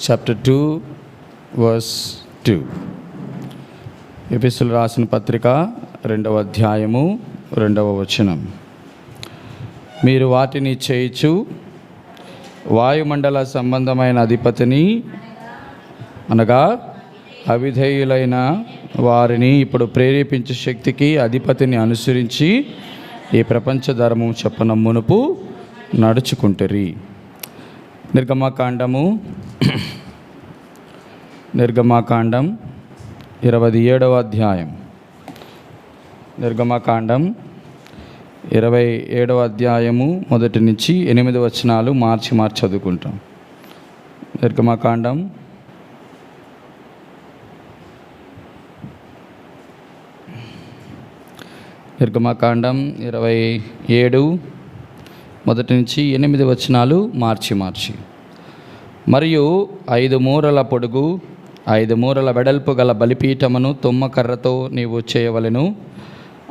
Chapter 2 verse 2. ఎఫెసీయులకు రాసిన పత్రిక 2వ అధ్యాయము 2వ వచనం. మీరు వాటిని చేయుచు వాయుమండల సంబంధమైన అధిపతిని అనగా అవిధేయులైన వారిని ఇప్పుడు ప్రేరేపించే శక్తికి అధిపతిని అనుసరించి ఈ ప్రపంచ ధర్మం చొప్పున మునుపు నడుచుకుంటురి. నిర్గమకాండం 27వ అధ్యాయం. నిర్గమకాండం 27వ అధ్యాయము 1 నుంచి 8 వచనాలు మార్చి చదువుకుంటాం. నిర్గమకాండం 27 1 నుంచి 8 వచనాలు మార్చి. మరియు 5 మూరల పొడుగు 5 మూరల వెడల్పు గల బలిపీఠమును తుమ్మకర్రతో నీవు చేయవలెను.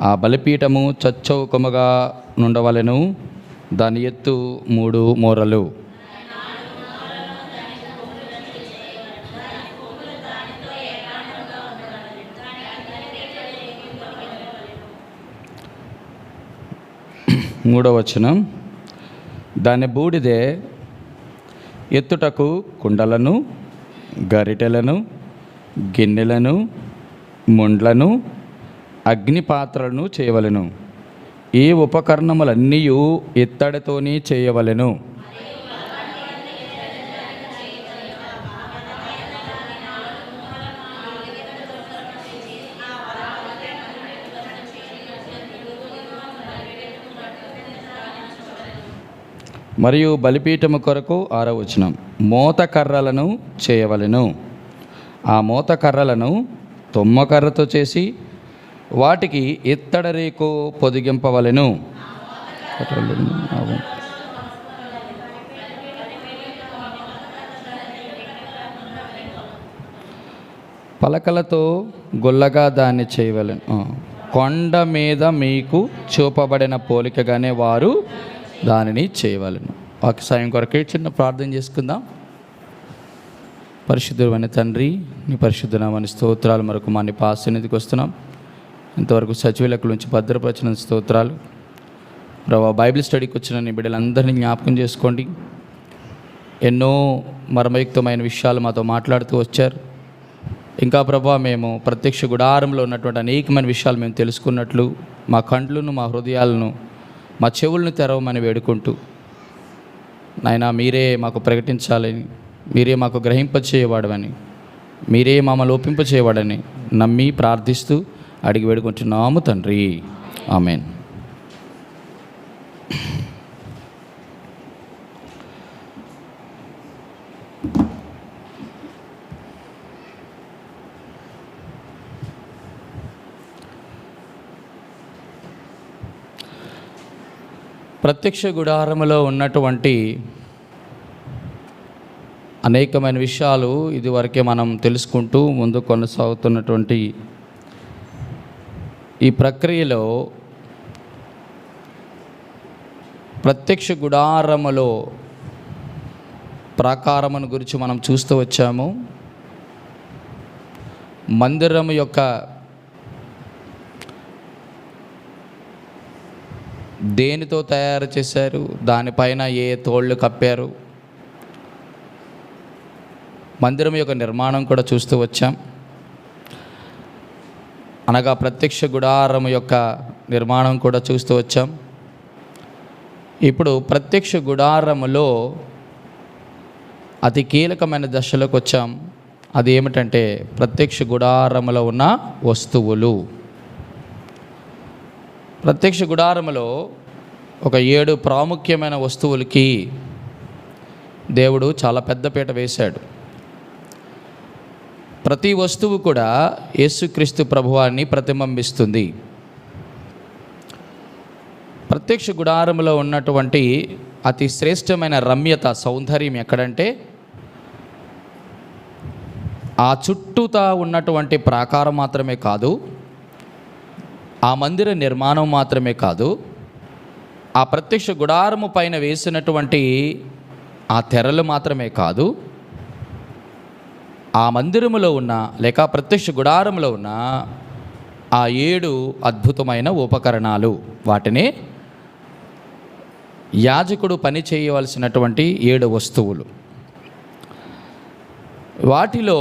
ఆ బలిపీఠము చచ్చౌకముగా నుండవలెను. దాని ఎత్తు 3 మూరలు. మూడవ వచనం. దాని బూడిదే ఎత్తుటకు కుండలను, గరిటెలను, గిన్నెలను, ముండ్లను, అగ్నిపాత్రలను చేయవలెను. ఈ ఉపకరణములన్నీ ఇత్తడితోని చేయవలెను. మరియు బలిపీఠము కొరకు 6వ వచనం. మోతకర్రలను చేయవలెను. ఆ మోతకర్రలను తుమ్మకర్రతో చేసి వాటికి ఇత్తడి రేకు పొదిగింపవలెను. పలకలతో గుల్లగా దాన్ని చేయవలెను. కొండ మీద మీకు చూపబడిన పోలికగానే వారు దానిని చేయవలెను. వాక్య సాయం కొరకే చిన్న ప్రార్థన చేసుకుందాం. పరిశుద్ధుడైన తండ్రి, నీ పరిశుద్ధ నామానికి స్తోత్రాలు. మరొక మా నీ పాసన్నిధికి వస్తున్నాం. ఇంతవరకు సచివులకు నుంచి భద్రపరిచిన స్తోత్రాలు. ప్రభా, బైబిల్ స్టడీకి వచ్చిన నీ బిడ్డలందరినీ జ్ఞాపకం చేసుకోండి. ఎన్నో మర్మయుక్తమైన విషయాలు మాతో మాట్లాడుతూ వచ్చారు. ఇంకా ప్రభా, మేము ప్రత్యక్ష గుడారంలో ఉన్నటువంటి అనేకమైన విషయాలు మేము తెలుసుకున్నట్లు మా కండ్లను, మా హృదయాలను, మా చెవులను తెరవమని వేడుకుంటూ, నాయనా మీరే మాకు ప్రకటించాలని, మీరే మాకు గ్రహింపచేయవాడని, మీరే మమ్మల్ని ఒప్పింపచేయవాడని నమ్మి ప్రార్థిస్తూ అడిగి వేడుకుంటున్నాము తండ్రి. ఆమెన్. ప్రత్యక్ష గుడారములో ఉన్నటువంటి అనేకమైన విషయాలు ఇదివరకే మనం తెలుసుకుంటూ ముందు కొనసాగుతున్నటువంటి ఈ ప్రక్రియలో ప్రత్యక్ష గుడారములో ప్రాకారమును గురించి మనం చూస్తూ వచ్చాము. మందిరము యొక్క దేనితో తయారు చేశారు, దానిపైన ఏ తోళ్ళు కప్పారు, మందిరం యొక్క నిర్మాణం కూడా చూస్తూ వచ్చాం. అనగా ప్రత్యక్ష గుడారం యొక్క నిర్మాణం కూడా చూస్తూ వచ్చాం. ఇప్పుడు ప్రత్యక్ష గుడారములో అతి కీలకమైన దశలోకి వచ్చాం. అది ఏమిటంటే ప్రత్యక్ష గుడారములో ఉన్న వస్తువులు. ప్రత్యక్ష గుడారములో ఒక 7 ప్రాముఖ్యమైన వస్తువులకి దేవుడు చాలా పెద్దపీట వేశాడు. ప్రతి వస్తువు కూడా యేసుక్రీస్తు ప్రభువాన్ని ప్రతిబింబిస్తుంది. ప్రత్యక్ష గుడారములో ఉన్నటువంటి అతి శ్రేష్టమైన రమ్యత, సౌందర్యం ఎక్కడంటే ఆ చుట్టూతా ఉన్నటువంటి ప్రాకారం మాత్రమే కాదు, ఆ మందిర నిర్మాణం మాత్రమే కాదు, ఆ ప్రత్యక్ష గుడారము పైన వేసినటువంటి ఆ తెరలు మాత్రమే కాదు, ఆ మందిరములో ఉన్న లేక ప్రత్యక్ష గుడారంలో ఉన్న ఆ 7 అద్భుతమైన ఉపకరణాలు, వాటిని యాజకుడు పని చేయవలసినటువంటి 7 వస్తువులు. వాటిలో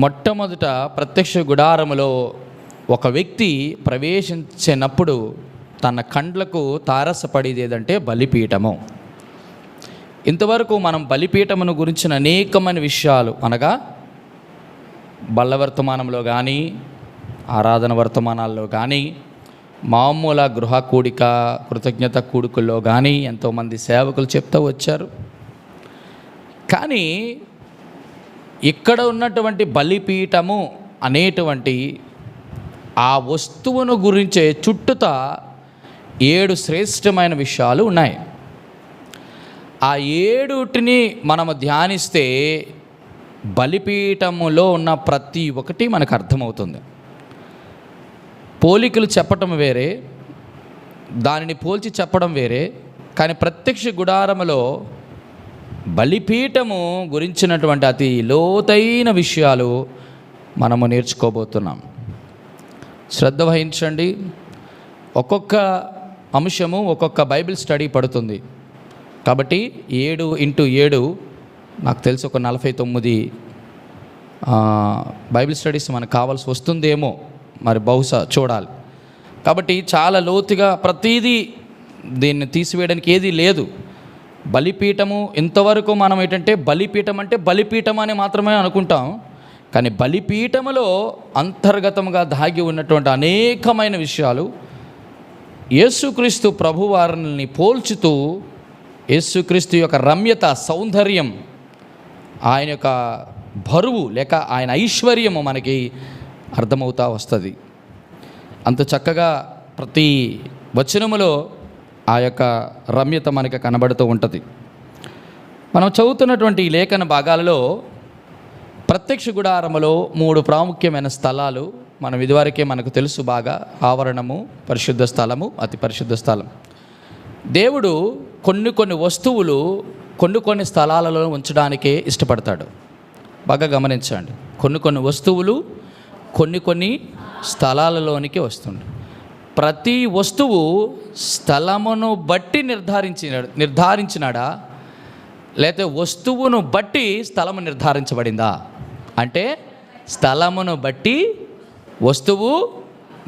మొట్టమొదట ప్రత్యక్ష గుడారములో ఒక వ్యక్తి ప్రవేశించినప్పుడు తన కండ్లకు తారసపడేది ఏదంటే బలిపీఠము. ఇంతవరకు మనం బలిపీఠమును గురించిన అనేకమైన విషయాలు, అనగా బల్ల వర్తమానంలో కానీ, ఆరాధన వర్తమానాల్లో కానీ, మామూలు గృహ కూడిక కృతజ్ఞత కూడుకల్లో కానీ ఎంతోమంది సేవకులు చెప్తూ వచ్చారు. కానీ ఇక్కడ ఉన్నటువంటి బలిపీఠము అనేటువంటి ఆ వస్తువును గురించే చుట్టూతా 7 శ్రేష్టమైన విషయాలు ఉన్నాయి. ఆ 7టిని మనము ధ్యానిస్తే బలిపీఠములో ఉన్న ప్రతి ఒక్కటి మనకు అర్థమవుతుంది. పోలికలు చెప్పటం వేరే, దానిని పోల్చి చెప్పడం వేరే. కానీ ప్రత్యక్ష గుడారములో బలిపీఠము గురించినటువంటి అతి లోతైన విషయాలు మనము నేర్చుకోబోతున్నాం. శ్రద్ధ వహించండి. ఒక్కొక్క అంశము ఒక్కొక్క బైబిల్ స్టడీ పడుతుంది. కాబట్టి 7x7 నాకు తెలిసి ఒక 49 బైబిల్ స్టడీస్ మనకు కావాల్సి వస్తుందేమో, మరి బహుశా చూడాలి. కాబట్టి చాలా లోతుగా ప్రతిదీ దీన్ని తీసివేయడానికి ఏదీ లేదు. బలిపీఠము ఇంతవరకు మనం ఏంటంటే బలిపీఠం అంటే బలిపీఠం అని మాత్రమే అనుకుంటాం. కానీ బలిపీఠములో అంతర్గతంగా దాగి ఉన్నటువంటి అనేకమైన విషయాలు యేసుక్రీస్తు ప్రభువారిని పోల్చుతూ యేసుక్రీస్తు యొక్క రమ్యత, సౌందర్యం, ఆయన యొక్క బరువు లేక ఆయన ఐశ్వర్యము మనకి అర్థమవుతూ వస్తుంది. అంత చక్కగా ప్రతి వచనములో ఆ యొక్క రమ్యత మనకి కనబడుతూ ఉంటుంది. మనం చదువుతున్నటువంటి ఈ లేఖన భాగాలలో ప్రత్యక్ష గుడారములో 3 ప్రాముఖ్యమైన స్థలాలు మనం ఇదివరకే మనకు తెలుసు బాగా. ఆవరణము, పరిశుద్ధ స్థలము, అతి పరిశుద్ధ స్థలం. దేవుడు కొన్ని వస్తువులు కొన్ని స్థలాలలో ఉంచడానికే ఇష్టపడతాడు. బాగా గమనించండి. కొన్ని వస్తువులు కొన్ని స్థలాలలోనికి వస్తుంది. ప్రతి వస్తువు స్థలమును బట్టి నిర్ధారించినాడా, లేకపోతే వస్తువును బట్టి స్థలము నిర్ధారించబడిందా? అంటే స్థలమును బట్టి వస్తువు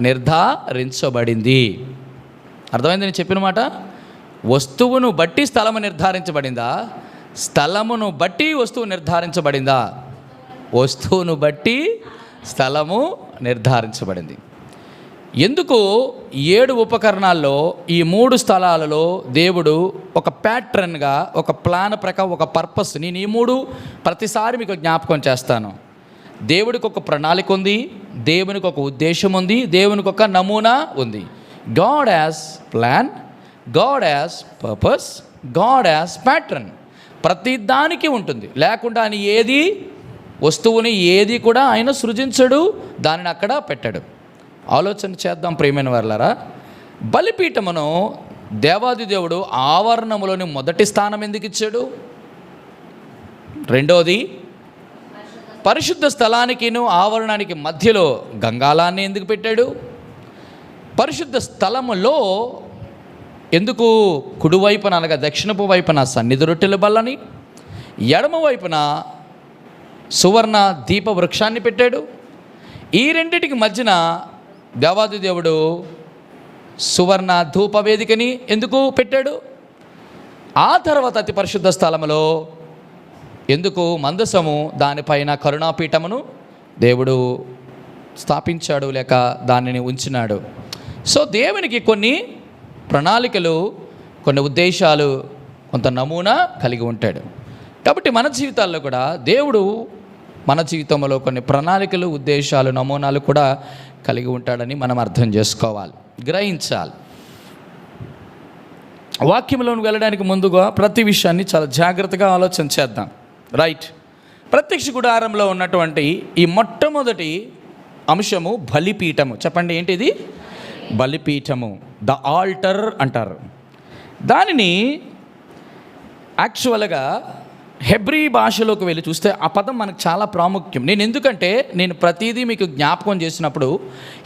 నిర్ధారించబడింది. అర్థమైంది నేను చెప్పిన మాట? వస్తువును బట్టి స్థలము నిర్ధారించబడిందా? స్థలమును బట్టి వస్తువు నిర్ధారించబడిందా? వస్తువును బట్టి స్థలము నిర్ధారించబడింది. ఎందుకు 7 ఉపకరణాల్లో ఈ 3 స్థలాలలో దేవుడు ఒక ప్యాటర్న్గా, ఒక ప్లాన్ ప్రకారం, ఒక పర్పస్, నేను ఈ 3 ప్రతిసారి మీకు జ్ఞాపకం చేస్తాను. దేవుడికి ఒక ప్రణాళిక ఉంది, దేవునికి ఒక ఉద్దేశం ఉంది, దేవునికి ఒక నమూనా ఉంది. God has plan, God has purpose, God has pattern. ప్రతి దానికి ఉంటుంది. లేకుండా ఆయన ఏది వస్తువుని ఏది కూడా ఆయన సృజించడు, దానిని అక్కడ పెట్టాడు. ఆలోచన చేద్దాం ప్రియమైన వారలారా. బలిపీఠమును దేవాది దేవుడు ఆవరణములోని మొదటి స్థానం ఎందుకు ఇచ్చాడు? రెండోది, పరిశుద్ధ స్థలానికిను ఆవరణానికి మధ్యలో గంగాళాన్ని ఎందుకు పెట్టాడు? పరిశుద్ధ స్థలములో ఎందుకు కుడివైపున అనగా దక్షిణపు వైపున సన్నిధి రొట్టెల బల్లని, ఎడమ వైపున సువర్ణ దీప వృక్షాన్ని పెట్టాడు? ఈ రెండిటికి మధ్యన దేవాది దేవుడు సువర్ణ ధూప వేదికని ఎందుకు పెట్టాడు? ఆ తర్వాత అతి పరిశుద్ధ స్థలములో ఎందుకు మందసము, దానిపైన కరుణాపీఠమును దేవుడు స్థాపించాడు లేక దానిని ఉంచినాడు? సో దేవునికి కొన్ని ప్రణాళికలు, కొన్ని ఉద్దేశాలు, కొంత నమూనా కలిగి ఉంటాడు. కాబట్టి మన జీవితాల్లో కూడా దేవుడు మన జీవితంలో కొన్ని ప్రణాళికలు, ఉద్దేశాలు, నమూనాలు కూడా కలిగి ఉంటాడని మనం అర్థం చేసుకోవాలి, గ్రహించాలి. వాక్యంలోకి వెళ్ళడానికి ముందుగా ప్రతి విషయాన్ని చాలా జాగ్రత్తగా ఆలోచన చేద్దాం. రైట్. ప్రత్యక్ష గుడారంలో ఉన్నటువంటి ఈ మొట్టమొదటి అంశము బలిపీఠము. చెప్పండి, ఏంటిది? బలిపీఠము, ద ఆల్టర్ అంటారు. దానిని యాక్చువల్గా హెబ్రీ భాషలోకి వెళ్ళి చూస్తే ఆ పదం మనకు చాలా ప్రాముఖ్యం. నేను ప్రతిదీ మీకు జ్ఞాపకం చేసినప్పుడు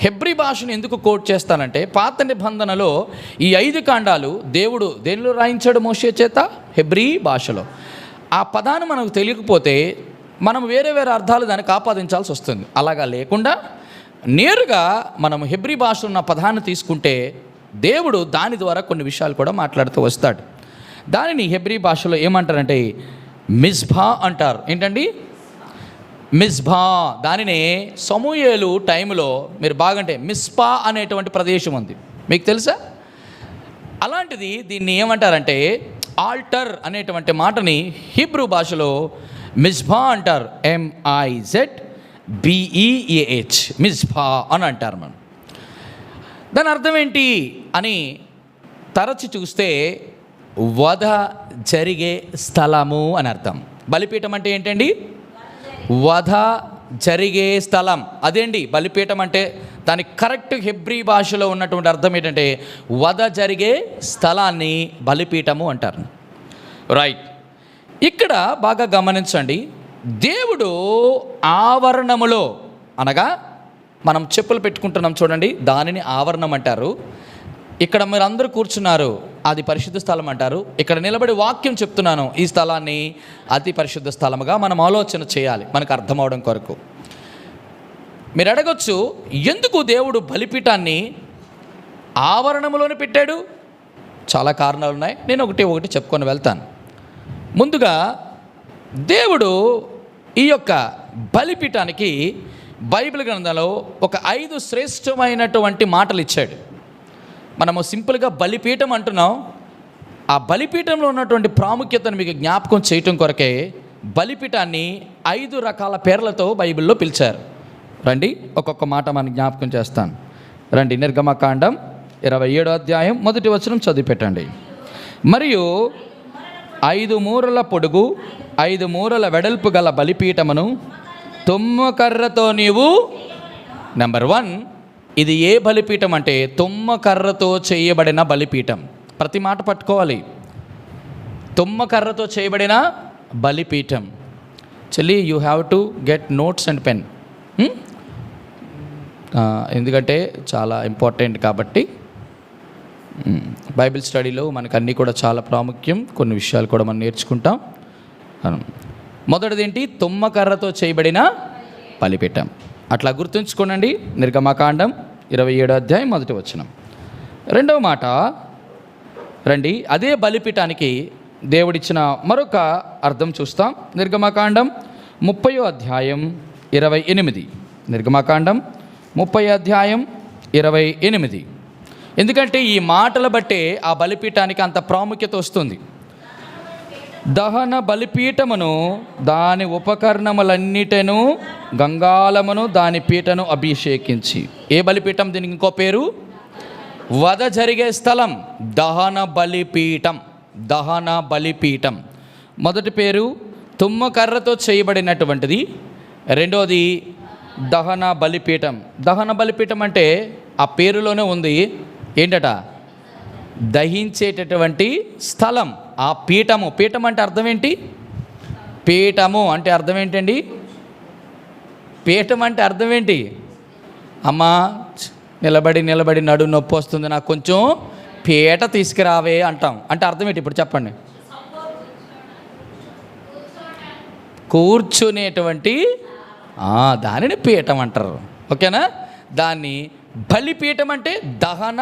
హెబ్రీ భాషను ఎందుకు కోట్ చేస్తానంటే, పాత నిబంధనలో ఈ 5 కాండాలు దేవుడు దేనిలో రాయించాడు? మోషే చేత, హెబ్రీ భాషలో. ఆ పదాన్ని మనకు తెలియకపోతే మనం వేరే అర్థాలు దానికి ఆపాదించాల్సి వస్తుంది. అలాగా లేకుండా నేరుగా మనం హెబ్రీ భాషలో ఉన్న పదాన్ని తీసుకుంటే దేవుడు దాని ద్వారా కొన్ని విషయాలు కూడా మాట్లాడుతూ వస్తాడు. దానిని హెబ్రీ భాషలో ఏమంటారంటే మిజ్బా అంటారు. ఏంటండి? మిజ్బా. దానిని సమూయేలు టైంలో మీరు బాగంటే మిస్పా అనేటువంటి ప్రదేశం ఉంది, మీకు తెలుసా? అలాంటిది దీన్ని ఏమంటారంటే ఆల్టర్ అనేటువంటి మాటని హీబ్రూ భాషలో మిజ్బా అంటారు. MIZBEAH, మిజ్బా అని అంటారు. మనం దాని అర్థం ఏంటి అని తరచి చూస్తే వధ జరిగే స్థలము అని అర్థం. బలిపీఠం అంటే ఏంటండి? వధ జరిగే స్థలం. అదేండి బలిపీఠం అంటే. దాని కరెక్ట్ హెబ్రీ భాషలో ఉన్నటువంటి అర్థం ఏంటంటే వధ జరిగే స్థలాన్ని బలిపీఠము అంటారు. రైట్. ఇక్కడ బాగా గమనించండి, దేవుడు ఆవరణములో, అనగా మనం చెప్పులు పెట్టుకుంటున్నాం చూడండి, దానిని ఆవరణం అంటారు. ఇక్కడ మీరు అందరూ కూర్చున్నారు, అది పరిశుద్ధ స్థలం అంటారు. ఇక్కడ నిలబడి వాక్యం చెప్తున్నాను, ఈ స్థలాన్ని అతి పరిశుద్ధ స్థలముగా మనం ఆలోచన చేయాలి మనకు అర్థం అవడం కొరకు. మీరు అడగొచ్చు, ఎందుకు దేవుడు బలిపీఠాన్ని ఆవరణములోనే పెట్టాడు? చాలా కారణాలు ఉన్నాయి, నేను ఒకటి చెప్పుకొని వెళ్తాను. ముందుగా దేవుడు ఈ యొక్క బలిపీఠానికి బైబిల్ గ్రంథంలో ఒక 5 శ్రేష్టమైనటువంటి మాటలు ఇచ్చాడు. మనము సింపుల్గా బలిపీఠం అంటున్నాం. ఆ బలిపీఠంలో ఉన్నటువంటి ప్రాముఖ్యతను మీకు జ్ఞాపకం చేయటం కొరకే బలిపీఠాన్ని 5 రకాల పేర్లతో బైబిల్లో పిలిచారు. రండి, ఒక్కొక్క మాట మనం జ్ఞాపకం చేస్తాను. రండి, నిర్గమకాండం 27వ అధ్యాయం 1వ వచనం చదివి పెట్టండి. మరియు 5 మూరల పొడుగు 5 మూరల వెడల్పు గల బలిపీఠమును తుమ్మకర్రతో నీవు. నెంబర్ 1, ఇది ఏ బలిపీఠం అంటే తుమ్మకర్రతో చేయబడిన బలిపీఠం. ప్రతి మాట పట్టుకోవాలి. తుమ్మకర్రతో చేయబడిన బలిపీఠం. చెల్లి, you have to get notes and pen, ఎందుకంటే చాలా ఇంపార్టెంట్ కాబట్టి. బైబిల్ స్టడీలో మనకు అన్నీ కూడా చాలా ప్రాముఖ్యం, కొన్ని విషయాలు కూడా మనం నేర్చుకుంటాం. మొదటిది ఏంటి? తుమ్మకర్రతో చేయబడిన బలిపీఠం. అట్లా గుర్తుంచుకోనండి. నిర్గమకాండం 27వ అధ్యాయం 1వ వచనం. రెండవ మాట, రండి, అదే బలిపీఠానికి దేవుడిచ్చిన మరొక అర్థం చూస్తాం. నిర్గమకాండం 30వ అధ్యాయం 28. నిర్గమకాండం 30వ అధ్యాయం 28. ఎందుకంటే ఈ మాటల బట్టే ఆ బలిపీఠానికి అంత ప్రాముఖ్యత వస్తుంది. దహన బలిపీఠమును దాని ఉపకరణములన్నిటను గంగాళమును దాని పీటను అభిషేకించి. ఏ బలిపీఠం? దీనికి ఇంకో పేరు వధ జరిగే స్థలం, దహన బలిపీఠం. దహన బలిపీఠం మొదటి పేరు తుమ్మకర్రతో చేయబడినటువంటిది. రెండోది దహన బలిపీఠం. దహన బలిపీఠం అంటే ఆ పేరులోనే ఉంది, ఏంటట? దహించేటటువంటి స్థలం. ఆ పీఠము. పీఠం అంటే అర్థం ఏంటి? పీఠము అంటే అర్థం ఏంటండి? పీఠం అంటే అర్థం ఏంటి? అమ్మా, నిలబడి నడు నొప్పి వస్తుంది, నాకు కొంచెం పీట తీసుకురావే అంటాం. అంటే అర్థం ఏంటి? ఇప్పుడు చెప్పండి. కూర్చునేటువంటి దానిని పీఠం అంటారు. ఓకేనా? దాన్ని బలిపీఠం అంటే, దహన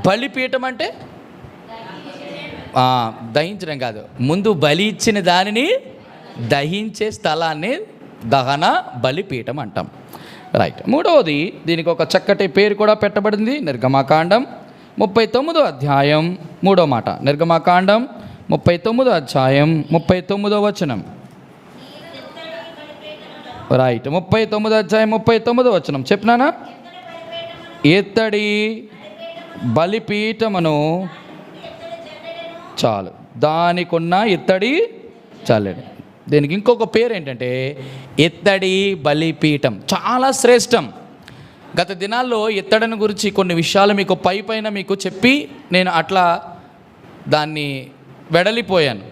బలిపీఠం అంటే దహించడం కాదు, ముందు బలి ఇచ్చిన దానిని దహించే స్థలాన్ని దహన బలిపీఠం అంటాం. రైట్. మూడవది, దీనికి ఒక చక్కటి పేరు కూడా పెట్టబడింది. నిర్గమకాండం 39వ అధ్యాయం 3వ మాట. నిర్గమకాండం 39వ అధ్యాయం 39వ వచనం. రైట్. 39వ అధ్యాయం 39వ వచనం చెప్పినానా? ఇత్తడి బలిపీఠమును, చాలు, దానికున్న ఇత్తడి చాలండి. దీనికి ఇంకొక పేరు ఏంటంటే ఇత్తడి బలిపీఠం. చాలా శ్రేష్టం. గత దినాల్లో ఇత్తడిని గురించి కొన్ని విషయాలు మీకు పైన మీకు చెప్పి నేను అట్లా దాన్ని వెడలిపోయాను.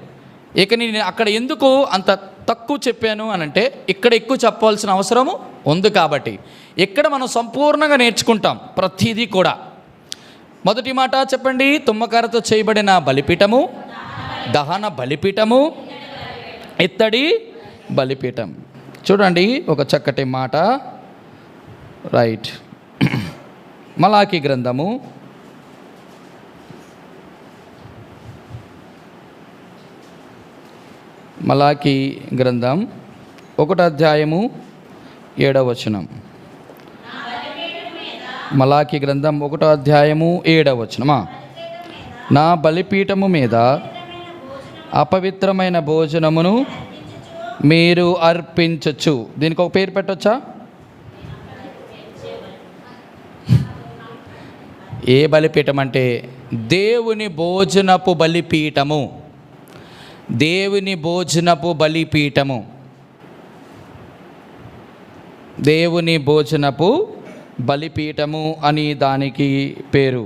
ఇక నేను అక్కడ ఎందుకు అంత తక్కువ చెప్పాను అనంటే ఇక్కడ ఎక్కువ చెప్పాల్సిన అవసరము ఉంది కాబట్టి ఇక్కడ మనం సంపూర్ణంగా నేర్చుకుంటాం ప్రతిదీ కూడా. మొదటి మాట చెప్పండి, తుమ్మకర్రతో చేయబడిన బలిపీఠము, దహన బలిపీఠము, ఇత్తడి బలిపీఠం. చూడండి ఒక చక్కటి మాట. రైట్, మలాకి గ్రంథము 1వ అధ్యాయము 7వ వచనం. మలాకి గ్రంథం 1వ అధ్యాయము 7వ వచనమా. నా బలిపీఠము మీద అపవిత్రమైన భోజనమును మీరు అర్పించచ్చు. దీనికి ఒక పేరు పెట్టవచ్చా? ఏ బలిపీఠం అంటే దేవుని భోజనపు బలిపీఠము. దేవుని భోజనపు బలిపీఠము, దేవుని భోజనపు బలిపీఠము అని దానికి పేరు.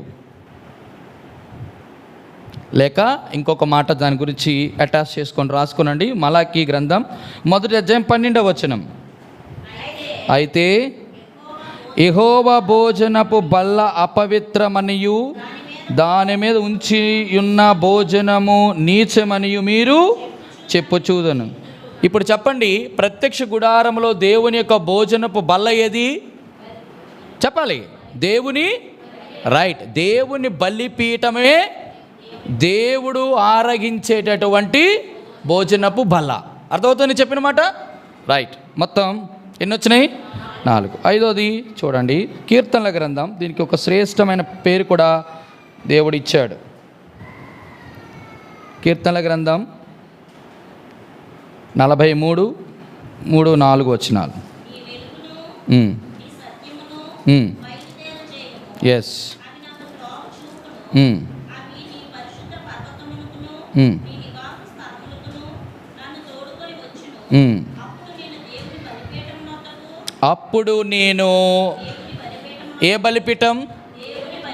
లేక ఇంకొక మాట దాని గురించి అటాచ్ చేసుకొని రాసుకోనండి. మలాకి గ్రంథం 1వ అధ్యాయం 12వ వచనం. అయితే యెహోవా భోజనపు బల్ల అపవిత్రమనియు దాని మీద ఉంచి ఉన్న భోజనము నీచమనియు మీరు చెప్పుచూదను. ఇప్పుడు చెప్పండి, ప్రత్యక్ష గుడారంలో దేవుని యొక్క భోజనపు బల్ల ఏది చెప్పాలి? దేవుని రైట్, దేవుని బలిపీఠమే దేవుడు ఆరగించేటటువంటి భోజనపు బల్ల. అర్థమవుతుంది చెప్పిన మాట? రైట్. మొత్తం ఎన్ని వచ్చినాయి? 4. 5వది చూడండి, కీర్తనల గ్రంథం. దీనికి ఒక శ్రేష్టమైన పేరు కూడా దేవుడు ఇచ్చాడు. కీర్తనల గ్రంథం 43:3-4 వచనాలు. ఎస్. అప్పుడు నేను ఏ బలిపీఠం?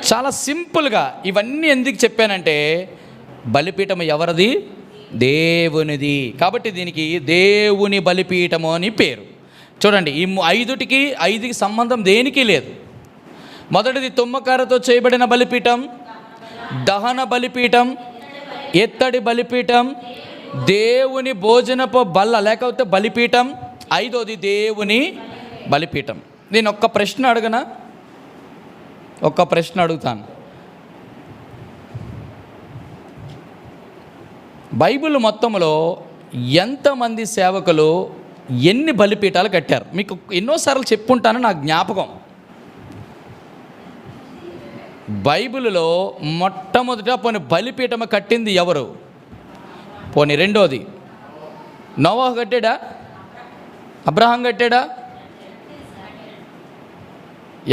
చాలా సింపుల్గా ఇవన్నీ ఎందుకు చెప్పానంటే బలిపీఠం ఎవరిది? దేవునిది. కాబట్టి దీనికి దేవుని బలిపీఠము అని పేరు. చూడండి, ఈ 5కి సంబంధం దేనికి లేదు. మొదటిది తుమ్మకర్రతో చేయబడిన బలిపీఠం, దహన బలిపీఠం, ఎత్తడి బలిపీఠం, దేవుని భోజనపు బల్ల లేకపోతే బలిపీఠం. 5వది దేవుని బలిపీఠం. నేను ఒక్క ప్రశ్న అడగనా? ఒక్క ప్రశ్న అడుగుతాను. బైబిల్ మొత్తంలో ఎంతమంది సేవకులు ఎన్ని బలిపీఠాలు కట్టారు? మీకు ఎన్నోసార్లు చెప్పుంటాను, నాకు జ్ఞాపకం. బైబిల్లో మొట్టమొదట పోనీ బలిపీఠం కట్టింది ఎవరు? పోనీ రెండోది నోవాహు కట్టాడా? అబ్రహాం కట్టాడా?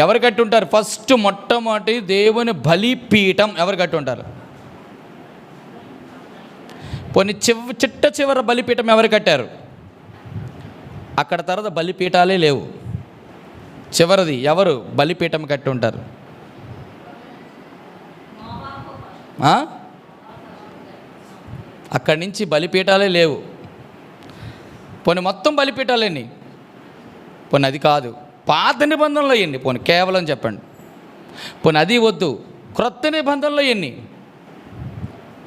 ఎవరు కట్టి ఉంటారు? ఫస్ట్ మొట్టమొదటి దేవుని బలిపీఠం ఎవరు కట్టి ఉంటారు? పోనీ చిట్ట చివరి బలిపీఠం ఎవరు కట్టారు? అక్కడ తర్వాత బలిపీఠాలే లేవు. చివరిది ఎవరు బలిపీఠం కట్టి ఉంటారు? అక్కడి నుంచి బలిపీఠాలే లేవు. పోనీ మొత్తం బలిపీఠాలేని? పోనీ అది కాదు, పాత నిబంధనలో ఎన్ని? పోనీ కేవలం చెప్పండి. పోనీ అది వద్దు, క్రొత్త నిబంధనలో ఎన్ని?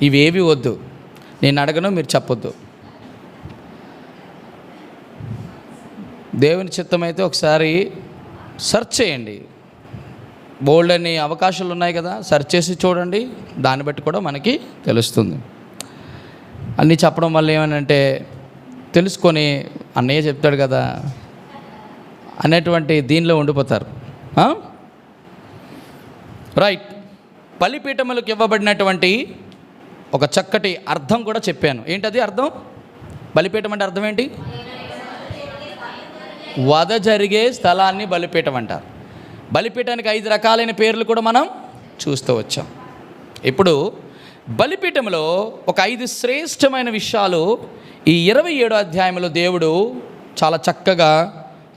ఇవేవి వద్దు, నేను అడగను, మీరు చెప్పొద్దు. దేవుని చిత్తమైతే ఒకసారి సెర్చ్ చేయండి. బోల్డ్ అన్ని అవకాశాలు ఉన్నాయి కదా, సెర్చ్ చేసి చూడండి. దాన్ని బట్టి కూడా మనకి తెలుస్తుంది. అన్నీ చెప్పడం వల్ల ఏమనంటే తెలుసుకొని అన్నయ్య చెప్తాడు కదా అనేటువంటి దీనిలో ఉండిపోతారు. రైట్. బలిపీఠములకు ఇవ్వబడినటువంటి ఒక చక్కటి అర్థం కూడా చెప్పాను. ఏంటది అర్థం? బలిపీఠం అంటే అర్థం ఏంటి? వధ జరిగే స్థలాన్ని బలిపీఠం అంటారు. బలిపీఠానికి 5 రకాలైన పేర్లు కూడా మనం చూస్తూ వచ్చాం. ఇప్పుడు బలిపీఠంలో ఒక 5 శ్రేష్టమైన విషయాలు ఈ 27వ అధ్యాయంలో దేవుడు చాలా చక్కగా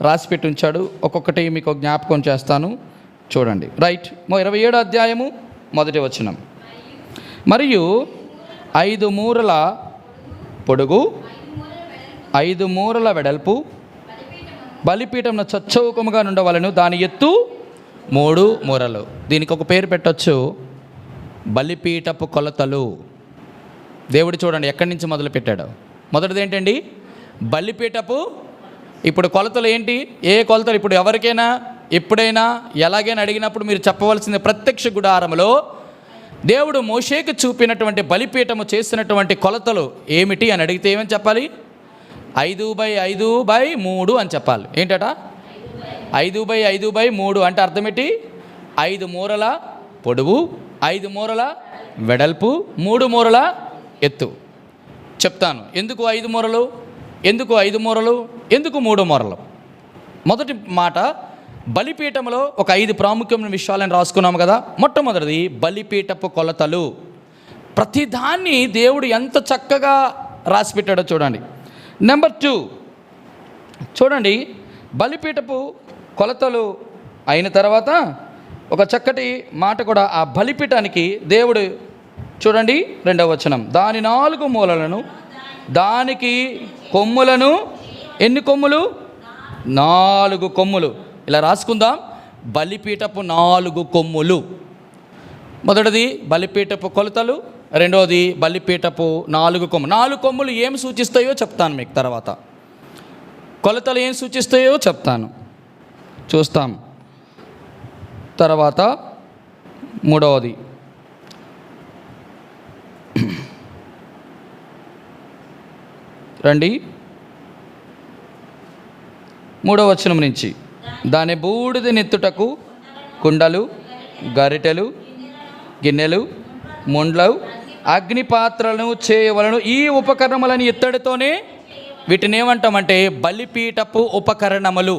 రాసిపెట్టి ఉంచాడు. ఒక్కొక్కటి మీకు జ్ఞాపకం చేస్తాను, చూడండి. రైట్. 27వ అధ్యాయము 1వ వచనం. మరియు 5 మూరల పొడుగు 5 మూరల వెడల్పు బలిపీఠమున చచ్చౌకముగా నుండవలెను. దాని ఎత్తు 3 మూరలు. దీనికి ఒక పేరు పెట్టొచ్చు, బలిపీఠపు కొలతలు. దేవుడు చూడండి ఎక్కడి నుంచి మొదలు పెట్టాడు. మొదటిది ఏంటండి? బలిపీఠపు. ఇప్పుడు కొలతలు ఏంటి? ఏ కొలతలు? ఇప్పుడు ఎవరికైనా ఎప్పుడైనా ఎలాగైనా అడిగినప్పుడు మీరు చెప్పవలసింది, ప్రత్యక్ష గుడారములో దేవుడు మోషేకి చూపినటువంటి బలిపీఠము చేసినటువంటి కొలతలు ఏమిటి అని అడిగితే ఏమని చెప్పాలి? 5x5x3 అని చెప్పాలి. ఏంటట? 5x5x3 అంటే అర్థం ఏంటి? 5 మూరల పొడవు, 5 మూరల వెడల్పు, 3 మూరల ఎత్తు. చెప్తాను ఎందుకు 5 మూరలు, ఎందుకు 5 మూరలు, ఎందుకు 3 మూరలు. మొదటి మాట, బలిపీఠంలో ఒక 5 ప్రాముఖ్యమైన విషయాలను రాసుకున్నాము కదా. మొట్టమొదటిది బలిపీఠపు కొలతలు. ప్రతిదాన్ని దేవుడు ఎంత చక్కగా రాసిపెట్టాడో చూడండి. నెంబర్ 2 చూడండి, బలిపీఠపు కొలతలు అయిన తర్వాత ఒక చక్కటి మాట కూడా ఆ బలిపీఠానికి దేవుడు చూడండి 2వ వచనం, దాని 4 మూలలను, దానికి కొమ్ములను. ఎన్ని కొమ్ములు? 4 కొమ్ములు. ఇలా రాసుకుందాం, బలిపీఠపు 4 కొమ్ములు. మొదటిది బలిపీఠపు కొలతలు, రెండవది బలిపీఠపు 4 కొమ్ములు. 4 కొమ్ములు ఏం సూచిస్తాయో చెప్తాను మీకు తర్వాత. కొలతలు ఏం సూచిస్తాయో చెప్తాను, చూస్తాం తర్వాత. మూడవది రండి 3వ వచనం నుంచి, దాని బూడిద నెత్తుటకు కుండలు, గరిటెలు, గిన్నెలు, ముండ్లు, అగ్ని పాత్రలను చేయవలను. ఈ ఉపకరణములని ఇత్తడితోనే, వీటిని ఏమంటామంటే బలిపీఠపు ఉపకరణములు.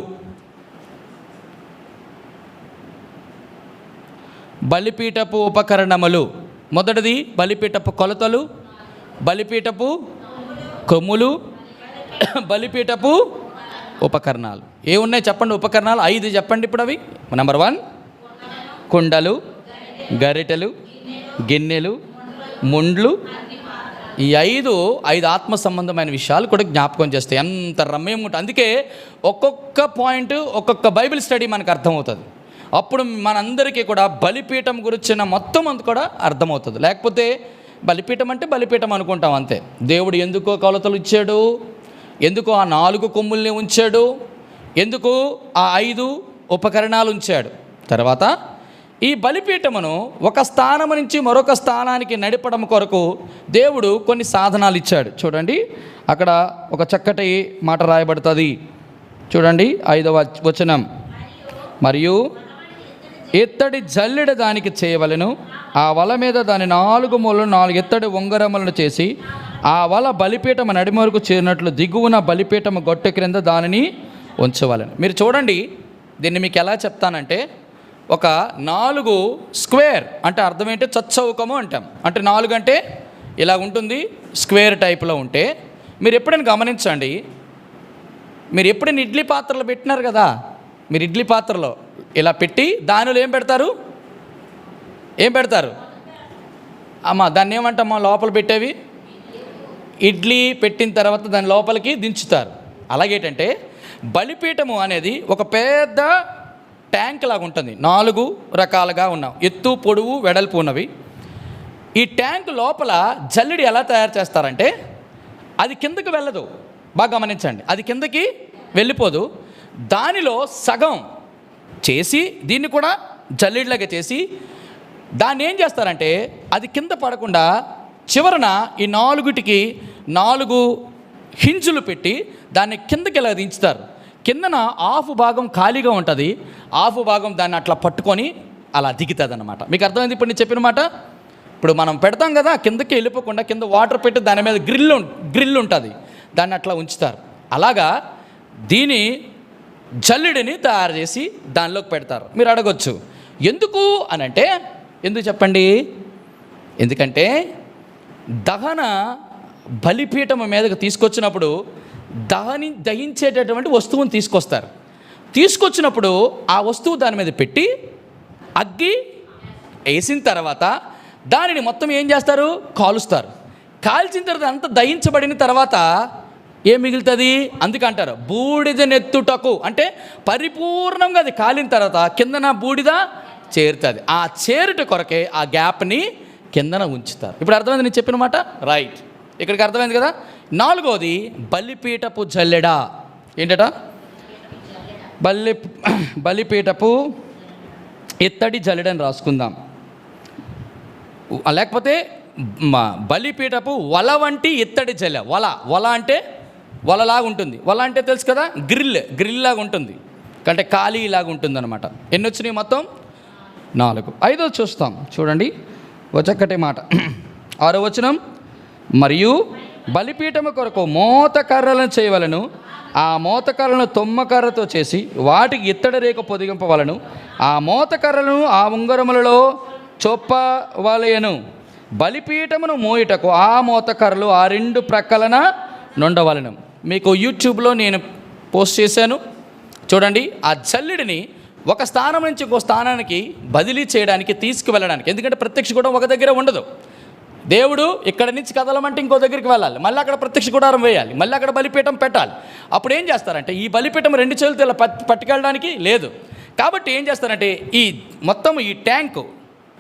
బలిపీఠపు ఉపకరణములు. మొదటిది బలిపీఠపు కొలతలు, బలిపీఠపు కొమ్ములు, బలిపీఠపు ఉపకరణాలు. ఏమున్నాయి చెప్పండి ఉపకరణాలు? 5 చెప్పండి ఇప్పుడు అవి. నెంబర్ 1 కుండలు, గరిటెలు, గిన్నెలు, ముండ్లు. ఈ 5 ఆత్మ సంబంధమైన విషయాలు కూడా జ్ఞాపకం చేస్తాయి. ఎంత రమ్యంగా ఉంటుంది. అందుకే ఒక్కొక్క పాయింట్ ఒక్కొక్క బైబిల్ స్టడీ మనకు అర్థమవుతుంది. అప్పుడు మనందరికీ కూడా బలిపీఠం గురించిన మొత్తం అంత కూడా అర్థమవుతుంది. లేకపోతే బలిపీఠం అంటే బలిపీఠం అనుకుంటాం అంతే. దేవుడు ఎందుకో కొలతలు ఇచ్చాడు, ఎందుకు ఆ 4 కొమ్ముల్ని ఉంచాడు, ఎందుకు ఆ 5 ఉపకరణాలు ఉంచాడు. తర్వాత ఈ బలిపీఠమును ఒక స్థానం నుంచి మరొక స్థానానికి నడిపడం కొరకు దేవుడు కొన్ని సాధనాలు ఇచ్చాడు. చూడండి అక్కడ ఒక చక్కటి మాట రాయబడుతుంది. చూడండి 5వ వచనం, మరియు ఎత్తడి జల్లెడ దానికి చేయవలెను. ఆ వల మీద దాని 4 మూలలు 4 ఎత్తడి ఉంగరములను చేసి ఆ వల బలిపీఠము నడిమరుకు చేరినట్లు దిగువన బలిపీఠము గొట్టె క్రింద దానిని ఉంచవలెను. మీరు చూడండి, దీన్ని మీకు ఎలా చెప్తానంటే, ఒక 4 స్క్వేర్ అంటే అర్థం ఏంటి? చచ్చౌకము అంటాం. అంటే 4 అంటే ఇలా ఉంటుంది, స్క్వేర్ టైప్లో ఉంటే. మీరు ఎప్పుడైనా గమనించండి, మీరు ఎప్పుడైనా ఇడ్లీ పాత్రలు పెట్టినారు కదా, మీరు ఇడ్లీ పాత్రలో ఇలా పెట్టి దానిలో ఏం పెడతారు? అమ్మా దాన్ని ఏమంటామా? లోపల పెట్టేవి ఇడ్లీ పెట్టిన తర్వాత దాని లోపలికి దించుతారు. అలాగేంటంటే బలిపీఠము అనేది ఒక పెద్ద ట్యాంక్ లాగా ఉంటుంది. 4 రకాలుగా ఉన్న ఎత్తు, పొడవు, వెడల్పు ఉన్నవి. ఈ ట్యాంక్ లోపల జల్లెడి ఎలా తయారు చేస్తారంటే, అది కిందకి వెళ్ళదు. బాగా గమనించండి, అది కిందకి వెళ్ళిపోదు. దానిలో సగం చేసి దీన్ని కూడా జల్లెడిలాగా చేసి దాన్ని ఏం చేస్తారంటే, అది కింద పడకుండా చివరన ఈ 4టికి 4 హింజులు పెట్టి దాన్ని కిందకి ఇలా దించుతారు. కిందన హాఫ్ భాగం ఖాళీగా ఉంటుంది, హాఫ్ భాగం దాన్ని అట్లా పట్టుకొని అలా దిగుతుంది అన్నమాట. మీకు అర్థమైంది ఇప్పుడు నేను చెప్పిన మాట? ఇప్పుడు మనం పెడతాం కదా, కిందకి వెళ్ళిపోకుండా కింద వాటర్ పెట్టి దాని మీద గ్రిల్ ఉంటుంది, దాన్ని అట్లా ఉంచుతారు. అలాగా దీని జల్లెడిని తయారు చేసి దానిలోకి పెడతారు. మీరు అడగొచ్చు ఎందుకు అని అంటే, ఎందుకు చెప్పండి? ఎందుకంటే దహన బలిపీఠం మీదకి తీసుకొచ్చినప్పుడు దహించేటటువంటి వస్తువుని తీసుకొచ్చినప్పుడు ఆ వస్తువు దాని మీద పెట్టి అగ్గి వేసిన తర్వాత దానిని మొత్తం ఏం చేస్తారు? కాలుస్తారు. కాల్చిన తర్వాత అంతా దహించబడిన తర్వాత ఏం మిగులుతుంది? అందుకంటారు బూడిద నెత్తుటకు, అంటే పరిపూర్ణంగా అది కాలిన తర్వాత కిందన బూడిద చేరుతుంది. ఆ చేరుట కొరకే ఆ గ్యాప్ని కిందన ఉంచుతారు. ఇప్పుడు అర్థమైంది నేను చెప్పిన మాట? రైట్, ఇక్కడికి అర్థమైంది కదా. 4వది బలిపీఠపు జల్లెడ. ఏంటట? బలిపీఠపు ఇత్తడి జల్లెడని రాసుకుందాం. లేకపోతే బలిపీఠపు వల వంటి ఇత్తడి జల్లె. వల అంటే వలలాగా ఉంటుంది. వల అంటే తెలుసు కదా, గ్రిల్ లాగా ఉంటుంది, అంటే ఖాళీ లాగా ఉంటుంది అనమాట. ఎన్ని వచ్చినాయి మొత్తం? 4. 5వ చూస్తాం చూడండి, చక్కటి మాట. 6వ వచనం, మరియు బలిపీఠము కొరకు మోతకర్రలను చేయవలను, ఆ మోతకర్రలను తొమ్మకర్రతో చేసి వాటికి ఇత్తడి రేఖ పొదిగింపవలను, ఆ మోతకర్రలను ఆ ఉంగరములలో చొప్పవలయను. బలిపీఠమును మోయుటకు ఆ మోతకర్రలు ఆ 2 ప్రక్కలన నుండవలను. మీకు యూట్యూబ్లో నేను పోస్ట్ చేశాను చూడండి. ఆ జల్లెడిని ఒక స్థానం నుంచి ఇంకో స్థానానికి బదిలీ చేయడానికి, తీసుకువెళ్ళడానికి. ఎందుకంటే ప్రత్యక్ష గుడారం ఒక దగ్గర ఉండదు. దేవుడు ఇక్కడి నుంచి కదలమంటే ఇంకో దగ్గరికి వెళ్ళాలి, మళ్ళీ అక్కడ ప్రత్యక్ష గుడారం వేయాలి, మళ్ళీ అక్కడ బలిపీఠం పెట్టాలి. అప్పుడు ఏం చేస్తారంటే ఈ బలిపీఠం 2 చేతులతో ఇలా పట్టుకెళ్ళడానికి లేదు. కాబట్టి ఏం చేస్తారంటే ఈ మొత్తం ఈ ట్యాంకు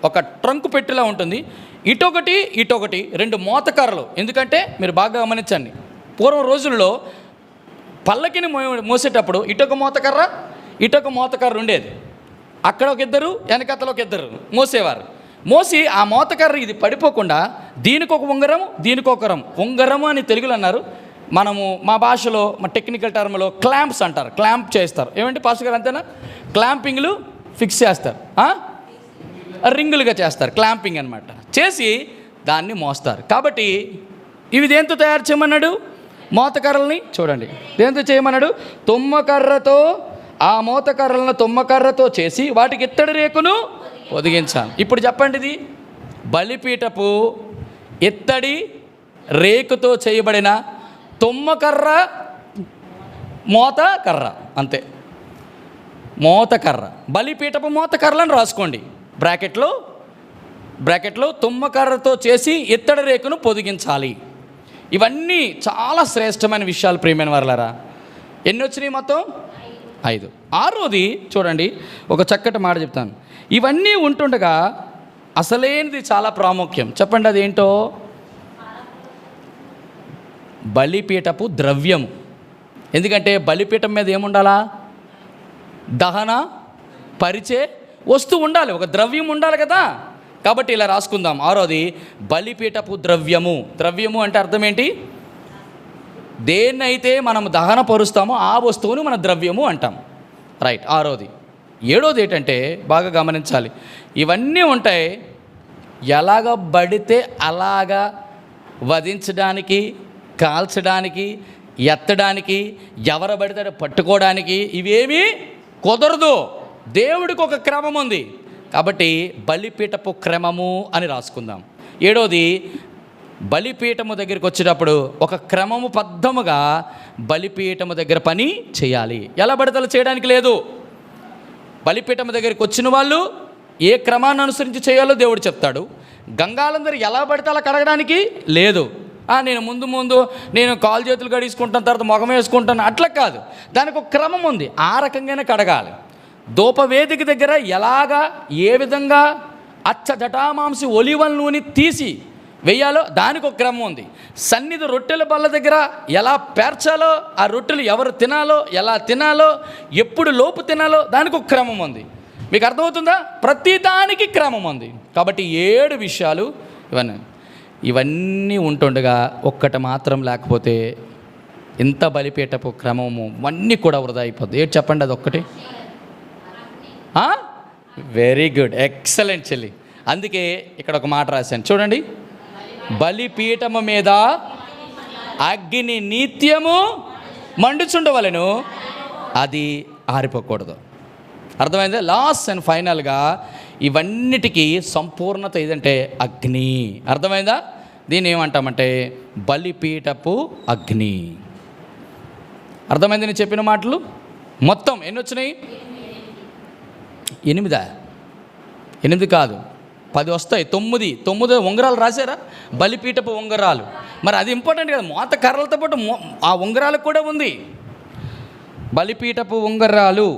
ఒక ట్రంక్ పెట్టిలా ఉంటుంది. ఇటొకటి 2 మోతకర్రలు. ఎందుకంటే మీరు బాగా గమనించండి, పూర్వం రోజుల్లో పల్లకిని మోసేటప్పుడు ఇటొక మోతకర్ర ఉండేది. అక్కడ ఒక 2, వెనకతలో ఒక 2 మోసేవారు. మోసి ఆ మోతకర్ర ఇది పడిపోకుండా దీనికి ఒక ఉంగరం, దీనికి ఒక ఉంగరము అని తెలుగులో అన్నారు. మనము మా భాషలో, మా టెక్నికల్ టర్మ్లో క్లాంప్స్ అంటారు. క్లాంప్ చేస్తారు. ఏమంటే పాస్టర్ గారు అంతేనా? క్లాంపింగ్లు ఫిక్స్ చేస్తారు, రింగులుగా చేస్తారు. క్లాంపింగ్ అనమాట. చేసి దాన్ని మోస్తారు. కాబట్టి ఇవి దేంతో తయారు చేయమన్నాడు? మోతకర్రల్ని చూడండి దేంతో చేయమన్నాడు? తుమ్మకర్రతో, ఆ మోతకర్రలను తుమ్మకర్రతో చేసి వాటికి ఇత్తడి రేకును పొదిగించాలి. ఇప్పుడు చెప్పండి, ఇది బలిపీఠపు ఇత్తడి రేకుతో చేయబడిన తుమ్మకర్ర, మోతకర్ర, అంతే. మోతకర్ర, బలిపీఠపు మోతకర్రలను రాసుకోండి బ్రాకెట్లో తుమ్మకర్రతో చేసి ఇత్తడి రేకును పొదిగించాలి. ఇవన్నీ చాలా శ్రేష్టమైన విషయాలు ప్రియమైన వారలారా. ఎన్ని వచ్చినాయి మొత్తం? 5. 6వది చూడండి, ఒక చక్కటి మాట చెప్తాను. ఇవన్నీ ఉంటుండగా అసలేనిది చాలా ప్రాముఖ్యం. చెప్పండి, అదేంటో? బలిపీఠపు ద్రవ్యం. ఎందుకంటే బలిపీఠం మీద ఏముండాలా? దహన పరిచే వస్తువు ఉండాలి, ఒక ద్రవ్యం ఉండాలి కదా. కాబట్టి ఇలా రాసుకుందాం. 6వది బలిపీఠపు ద్రవ్యము. ద్రవ్యము అంటే అర్థం ఏంటి? దేన్నైతే మనం దహనపరుస్తామో ఆ వస్తువుని మన ద్రవ్యము అంటాం. రైట్, 6వది. 7వది ఏంటంటే బాగా గమనించాలి. ఇవన్నీ ఉంటాయి, ఎలాగ పడితే అలాగా వధించడానికి, కాల్చడానికి, ఎత్తడానికి, ఎవరు పడితే పట్టుకోవడానికి ఇవేమీ కుదరదు. దేవుడికి ఒక క్రమం ఉంది. కాబట్టి బలిపీఠపు క్రమము అని రాసుకుందాం. 7వది బలిపీఠము దగ్గరికి వచ్చేటప్పుడు ఒక క్రమము బద్ధముగా బలిపీఠము దగ్గర పని చేయాలి. ఎలా పడతలు చేయడానికి లేదు. బలిపీఠము దగ్గరికి వచ్చిన వాళ్ళు ఏ క్రమాన్ని అనుసరించి చేయాలో దేవుడు చెప్తాడు. గంగాలందరూ ఎలా పడితే అలా కడగడానికి లేదు. నేను ముందు నేను కాలు చేతులు కడుగుకుంటాను, తర్వాత ముఖం వేసుకుంటాను, అట్లా కాదు. దానికి ఒక క్రమం ఉంది. ఆ రకంగానే కడగాలి. ధూపవేదిక దగ్గర ఎలాగా, ఏ విధంగా జటామాంసి ఒలివల నూనె తీసి వెయ్యాలో దానికి ఒక క్రమం ఉంది. సన్నిధి రొట్టెల బల్ల దగ్గర ఎలా పేర్చాలో, ఆ రొట్టెలు ఎవరు తినాలో, ఎలా తినాలో, ఎప్పుడు లోపు తినాలో దానికి ఒక క్రమం ఉంది. మీకు అర్థమవుతుందా? ప్రతి దానికి క్రమం ఉంది. కాబట్టి 7 విషయాలు ఇవన్నీ ఉంటుండగా ఒక్కటి మాత్రం లేకపోతే ఇంత బలిపీఠపు క్రమము అన్నీ కూడా వృధా అయిపోద్ది. ఏంటి చెప్పండి, అది ఒక్కటి. వెరీ గుడ్, ఎక్సలెంట్ చెల్లి. అందుకే ఇక్కడ ఒక మాట రాశాను చూడండి. బలిపీఠము మీద అగ్ని నిత్యము మండుచుండవలెను, అది ఆరిపోకూడదు. అర్థమైందా? లాస్ట్ అండ్ ఫైనల్గా ఇవన్నిటికీ సంపూర్ణత ఏదంటే అగ్ని. అర్థమైందా? దీన్ని ఏమంటామంటే బలిపీఠపు అగ్ని. అర్థమైంది నేను చెప్పిన మాటలు? మొత్తం ఎన్ని వచ్చినాయి? 8 కాదు, 10 వస్తాయి. 9 ఉంగరాలు రాశారా? బలిపీఠపు ఉంగరాలు. మరి అది ఇంపార్టెంట్ కదా, మోత కర్రలతో పాటు ఆ ఉంగరాలకు కూడా ఉంది బలిపీఠపు ఉంగరాలు.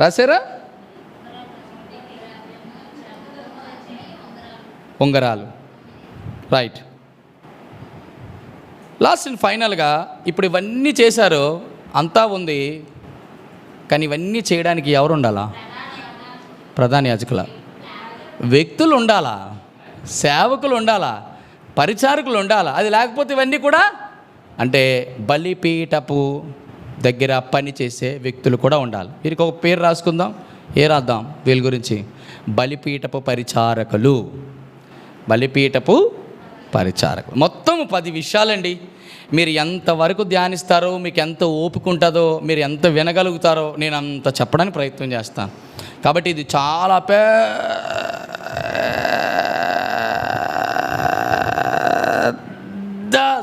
రాశారా? ఉంగరాలు, రైట్. లాస్ట్ అండ్ ఫైనల్గా ఇప్పుడు ఇవన్నీ చేశారు, అంతా ఉంది, కానీ ఇవన్నీ చేయడానికి ఎవరు ఉండాలా? ప్రధాన యాజకుల వ్యక్తులు ఉండాలా, సేవకులు ఉండాలా, పరిచారకులు ఉండాలా. అది లేకపోతే ఇవన్నీ కూడా అంటే బలిపీఠపు దగ్గర పని చేసే వ్యక్తులు కూడా ఉండాలి. వీరికి ఒక పేరు రాసుకుందాం. రాద్దాం వీళ్ళ గురించి? బలిపీఠపు పరిచారకులు. బలిపీఠపు పరిచారకులు. మొత్తం 10 విషయాలండి. మీరు ఎంతవరకు ధ్యానిస్తారో, మీకు ఎంత ఓపిక ఉంటుందో, మీరు ఎంత వినగలుగుతారో నేను అంత చెప్పడానికి ప్రయత్నం చేస్తాను. కాబట్టి ఇది చాలా పెద్ద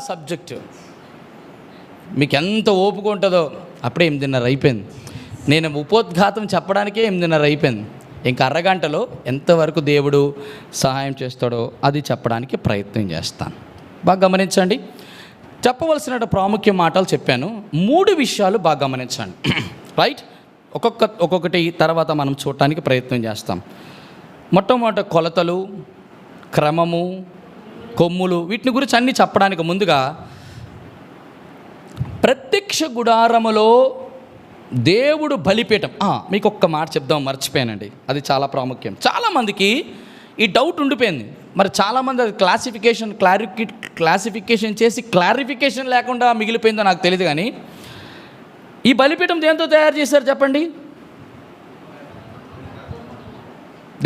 సబ్జెక్టు. మీకు ఎంత ఓపిక ఉంటుందో. అప్పుడే 8:30 అయిపోయింది. నేను ఉపోద్ఘాతం చెప్పడానికే 8:30 అయిపోయింది. ఇంకా అరగంటలో ఎంతవరకు దేవుడు సహాయం చేస్తాడో అది చెప్పడానికి ప్రయత్నం చేస్తాను. బాగా గమనించండి. చెప్పవలసిన ప్రాముఖ్య మాటలు చెప్పాను. 3 విషయాలు బాగా గమనించండి, రైట్. ఒక్కొక్కటి తర్వాత మనం చూడటానికి ప్రయత్నం చేస్తాం. మొట్టమొదట కొలతలు, క్రమము, కొమ్ములు, వీటిని గురించి అన్నీ చెప్పడానికి ముందుగా ప్రత్యక్ష గుడారములో దేవుడు బలిపీఠం. మీకు ఒక్క మాట చెప్దాం, మర్చిపోయానండి, అది చాలా ప్రాముఖ్యం. చాలామందికి ఈ డౌట్ ఉండిపోయింది. మరి చాలామంది అది క్లాసిఫికేషన్ చేసి క్లారిఫికేషన్ లేకుండా మిగిలిపోయిందో నాకు తెలియదు. కానీ ఈ బలిపీఠం దేంతో తయారు చేశారు చెప్పండి?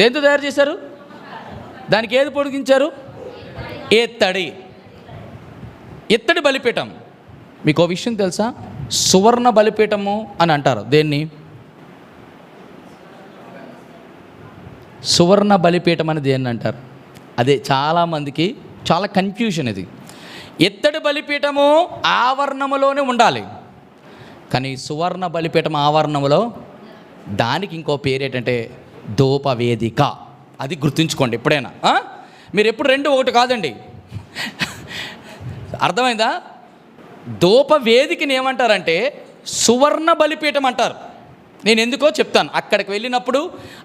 దేంతో తయారు చేశారు? దానికి ఏది పొడిగించారు? ఇత్తడి బలిపీఠం. మీకు ఓ విషయం తెలుసా? సువర్ణ బలిపీఠము అని అంటారు. దేన్ని? సువర్ణ బలిపీఠం అని దేన్ని అంటారు? అదే చాలామందికి చాలా కన్ఫ్యూషన్ ఇది. ఇత్తడి బలిపీఠము ఆవరణములోనే ఉండాలి, కానీ సువర్ణ బలిపీఠం ఆవరణములో దానికి ఇంకో పేరు ఏంటంటే ధూపవేదిక. అది గుర్తుంచుకోండి ఎప్పుడైనా. మీరు ఎప్పుడు 2 ఒకటి కాదండి. అర్థమైందా? ధూపవేదికని ఏమంటారంటే సువర్ణ బలిపీఠం అంటారు. నేను ఎందుకో చెప్తాను. అక్కడికి వెళ్ళినప్పుడు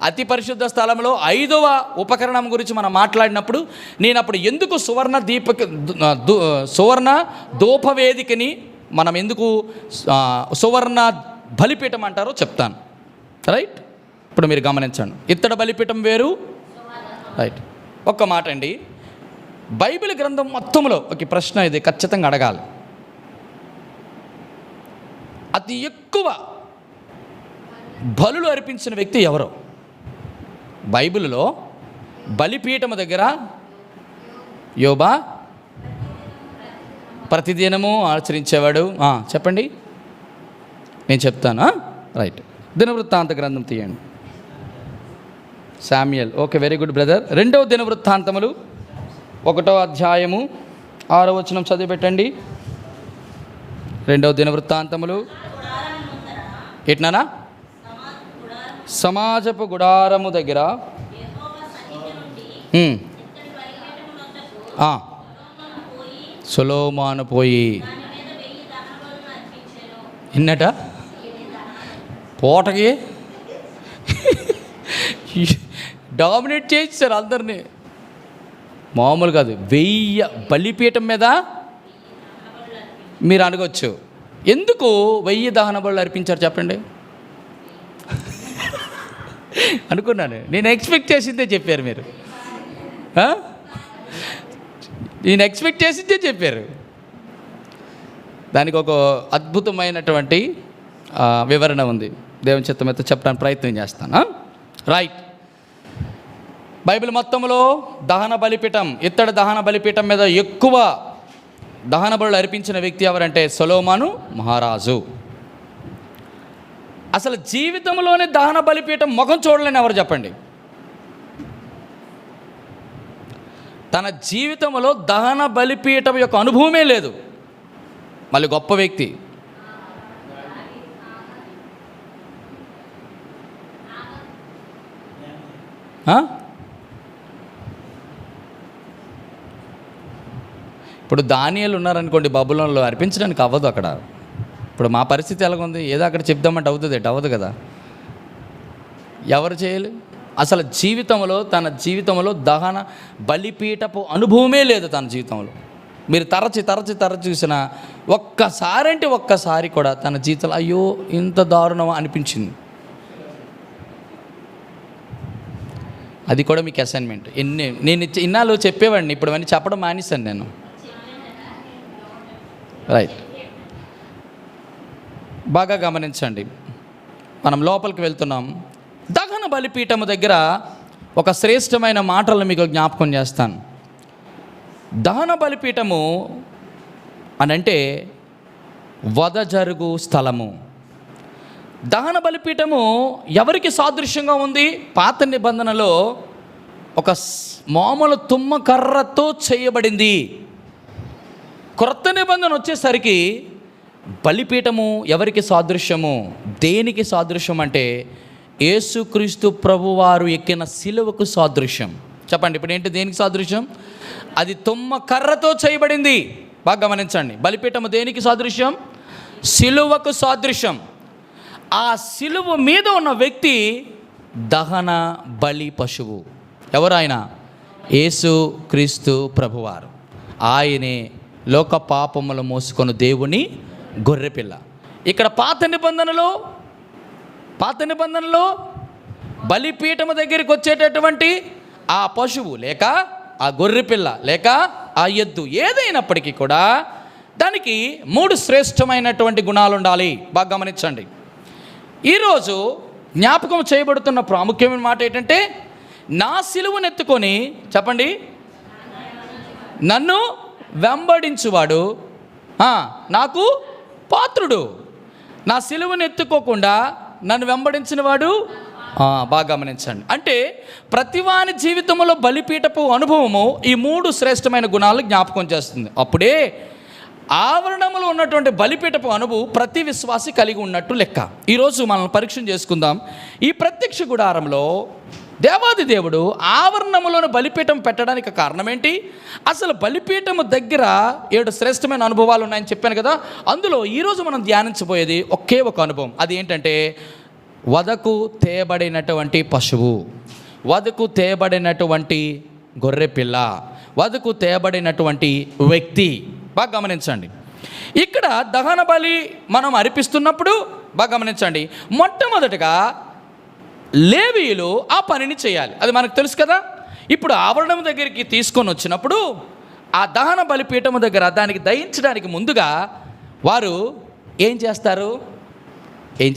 అతి పరిశుద్ధ స్థలంలో 5వ ఉపకరణం గురించి మనం మాట్లాడినప్పుడు నేను అప్పుడు ఎందుకు సువర్ణ ధూపవేదికని మనం ఎందుకు సువర్ణ బలిపీఠం అంటారో చెప్తాను, రైట్. ఇప్పుడు మీరు గమనించండి. ఇత్తడి బలిపీఠం వేరు, రైట్. ఒక్క మాట అండి, బైబిల్ గ్రంథం మొత్తంలో ఒక ప్రశ్న ఇది ఖచ్చితంగా అడగాలి. అతి ఎక్కువ బలులు అర్పించిన వ్యక్తి ఎవరో? బైబిల్లో బలిపీఠము దగ్గర యోబా ప్రతిదినము ఆచరించేవాడు. చెప్పండి, నేను చెప్తాను, రైట్. దినవృత్తాంత గ్రంథం తీయండి. Samuel, okay, very good brother. 2వ దినవృత్తాంతములు 1వ అధ్యాయము 6వ వచనం చదివి పెట్టండి. 2వ దినవృత్తాంతములు ఎట్నానా? సమాజపు గుడారము దగ్గర సొలొమోను పోయి ఇన్నట పూటకి డామినేట్ చేసేసారు అందరినీ. మామూలు కాదు. 1000 బలిపీఠం మీద మీరు అడగొచ్చు, ఎందుకు 1000 దహన బలులు అర్పించారు చెప్పండి? అనుకున్నాను. నేను ఎక్స్పెక్ట్ చేసిందే చెప్పారు మీరు. నేను ఎక్స్పెక్ట్ చేసిందే చెప్పారు. దానికి ఒక అద్భుతమైనటువంటి వివరణ ఉంది. దేవుని చిత్తమైతే చెప్పడానికి ప్రయత్నం చేస్తాను, రైట్. బైబిల్ మొత్తంలో దహన బలిపీఠం, ఇత్తడి దహన బలిపీఠం మీద ఎక్కువ దహన బలులు అర్పించిన వ్యక్తి ఎవరంటే సొలొమోను మహారాజు. అసలు జీవితంలోనే దహన బలిపీఠం ముఖం చూడలేని ఎవరు చెప్పండి? తన జీవితంలో దహన బలిపీఠం యొక్క అనుభవమే లేదు. మళ్ళీ గొప్ప వ్యక్తి ఇప్పుడు దానియేలు ఉన్నారనుకోండి, బబులోనులో అర్పించడానికి అవ్వదు అక్కడ. ఇప్పుడు మా పరిస్థితి ఎలాగుంది, ఏదో అక్కడ చెప్దామంటే అవుతుంది, అవ్వదు కదా. ఎవరు చేయాలి? అసలు తన జీవితంలో దహన బలిపీఠపు అనుభవమే లేదు తన జీవితంలో. మీరు తరచి చూసిన ఒక్కసారి కూడా తన జీవితంలో అయ్యో ఇంత దారుణం అనిపించింది. అది కూడా మీకు అసైన్మెంట్. నేను ఇన్నాళ్ళు చెప్పేవాడిని, ఇప్పుడు అవన్నీ చెప్పడం మానేశాను నేను. రైట్, బాగా గమనించండి. మనం లోపలికి వెళ్తున్నాం. దహన బలిపీఠము దగ్గర ఒక శ్రేష్టమైన మాటలను మీకు జ్ఞాపకం చేస్తాను. దహన బలిపీఠము అనంటే వధ జరుగు స్థలము. దహన బలిపీఠము ఎవరికి సాదృశ్యంగా ఉంది? పాత నిబంధనలో ఒక మామూలు తుమ్మ కర్రతో చేయబడింది. క్రొత్త నిబంధన వచ్చేసరికి బలిపీఠము ఎవరికి సాదృశ్యము? దేనికి సాదృశ్యం అంటే యేసుక్రీస్తు ప్రభువారు ఎక్కిన సిలువకు సాదృశ్యం. చెప్పండి, ఇప్పుడు ఏంటి దేనికి సాదృశ్యం? అది తుమ్మ కర్రతో చేయబడింది. బాగా గమనించండి. బలిపీఠము దేనికి సాదృశ్యం? సిలువకు సాదృశ్యం. ఆ సిలువ మీద ఉన్న వ్యక్తి దహన బలి పశువు. ఎవరు ఆయన? యేసుక్రీస్తు ప్రభువారు. ఆయనే లోక పాపములు మోసుకొని దేవుని గొర్రెపిల్ల. ఇక్కడ పాత నిబంధనలో బలిపీఠము దగ్గరికి వచ్చేటటువంటి ఆ పశువు లేక ఆ గొర్రెపిల్ల లేక ఆ ఎద్దు ఏదైనప్పటికీ కూడా దానికి 3 శ్రేష్టమైనటువంటి గుణాలు ఉండాలి. బాగా గమనించండి. ఈరోజు జ్ఞాపకం చేయబడుతున్న ప్రాముఖ్యమైన మాట ఏంటంటే, నా సిలువనెత్తుకొని, చెప్పండి, నన్ను వెంబడించువాడు నాకు పాత్రుడు. నా సిలువను ఎత్తుకోకుండా నన్ను వెంబడించిన వాడు. బాగా గమనించండి. అంటే ప్రతివాని జీవితంలో బలిపీఠపు అనుభవము ఈ 3 శ్రేష్టమైన గుణాలు జ్ఞాపకం చేస్తుంది. అప్పుడే ఆవరణములో ఉన్నటువంటి బలిపీఠపు అనుభవం ప్రతి విశ్వాసి కలిగి ఉన్నట్టు లెక్క. ఈరోజు మనం పరీక్ష చేసుకుందాం. ఈ ప్రత్యక్ష గుడారంలో దేవాది దేవుడు ఆవరణములోని బలిపీఠం పెట్టడానికి కారణం ఏంటి? అసలు బలిపీఠము దగ్గర 7 శ్రేష్టమైన అనుభవాలు ఉన్నాయని చెప్పాను కదా. అందులో ఈరోజు మనం ధ్యానించబోయేది ఒకే ఒక అనుభవం. అది ఏంటంటే వధకు తేబడినటువంటి పశువు, వధకు తేబడినటువంటి గొర్రెపిల్ల, వధకు తేబడినటువంటి వ్యక్తి. బాగా గమనించండి. ఇక్కడ దహన బలి మనం అర్పిస్తున్నప్పుడు బాగా గమనించండి, మొట్టమొదటిగా లేవీయులు ఆ పనిని చేయాలి. అది మనకు తెలుసు కదా. ఇప్పుడు ఆవరణం దగ్గరికి తీసుకొని వచ్చినప్పుడు ఆ దహన బలిపీఠము దగ్గర దానికి దహించడానికి ముందుగా వారు ఏం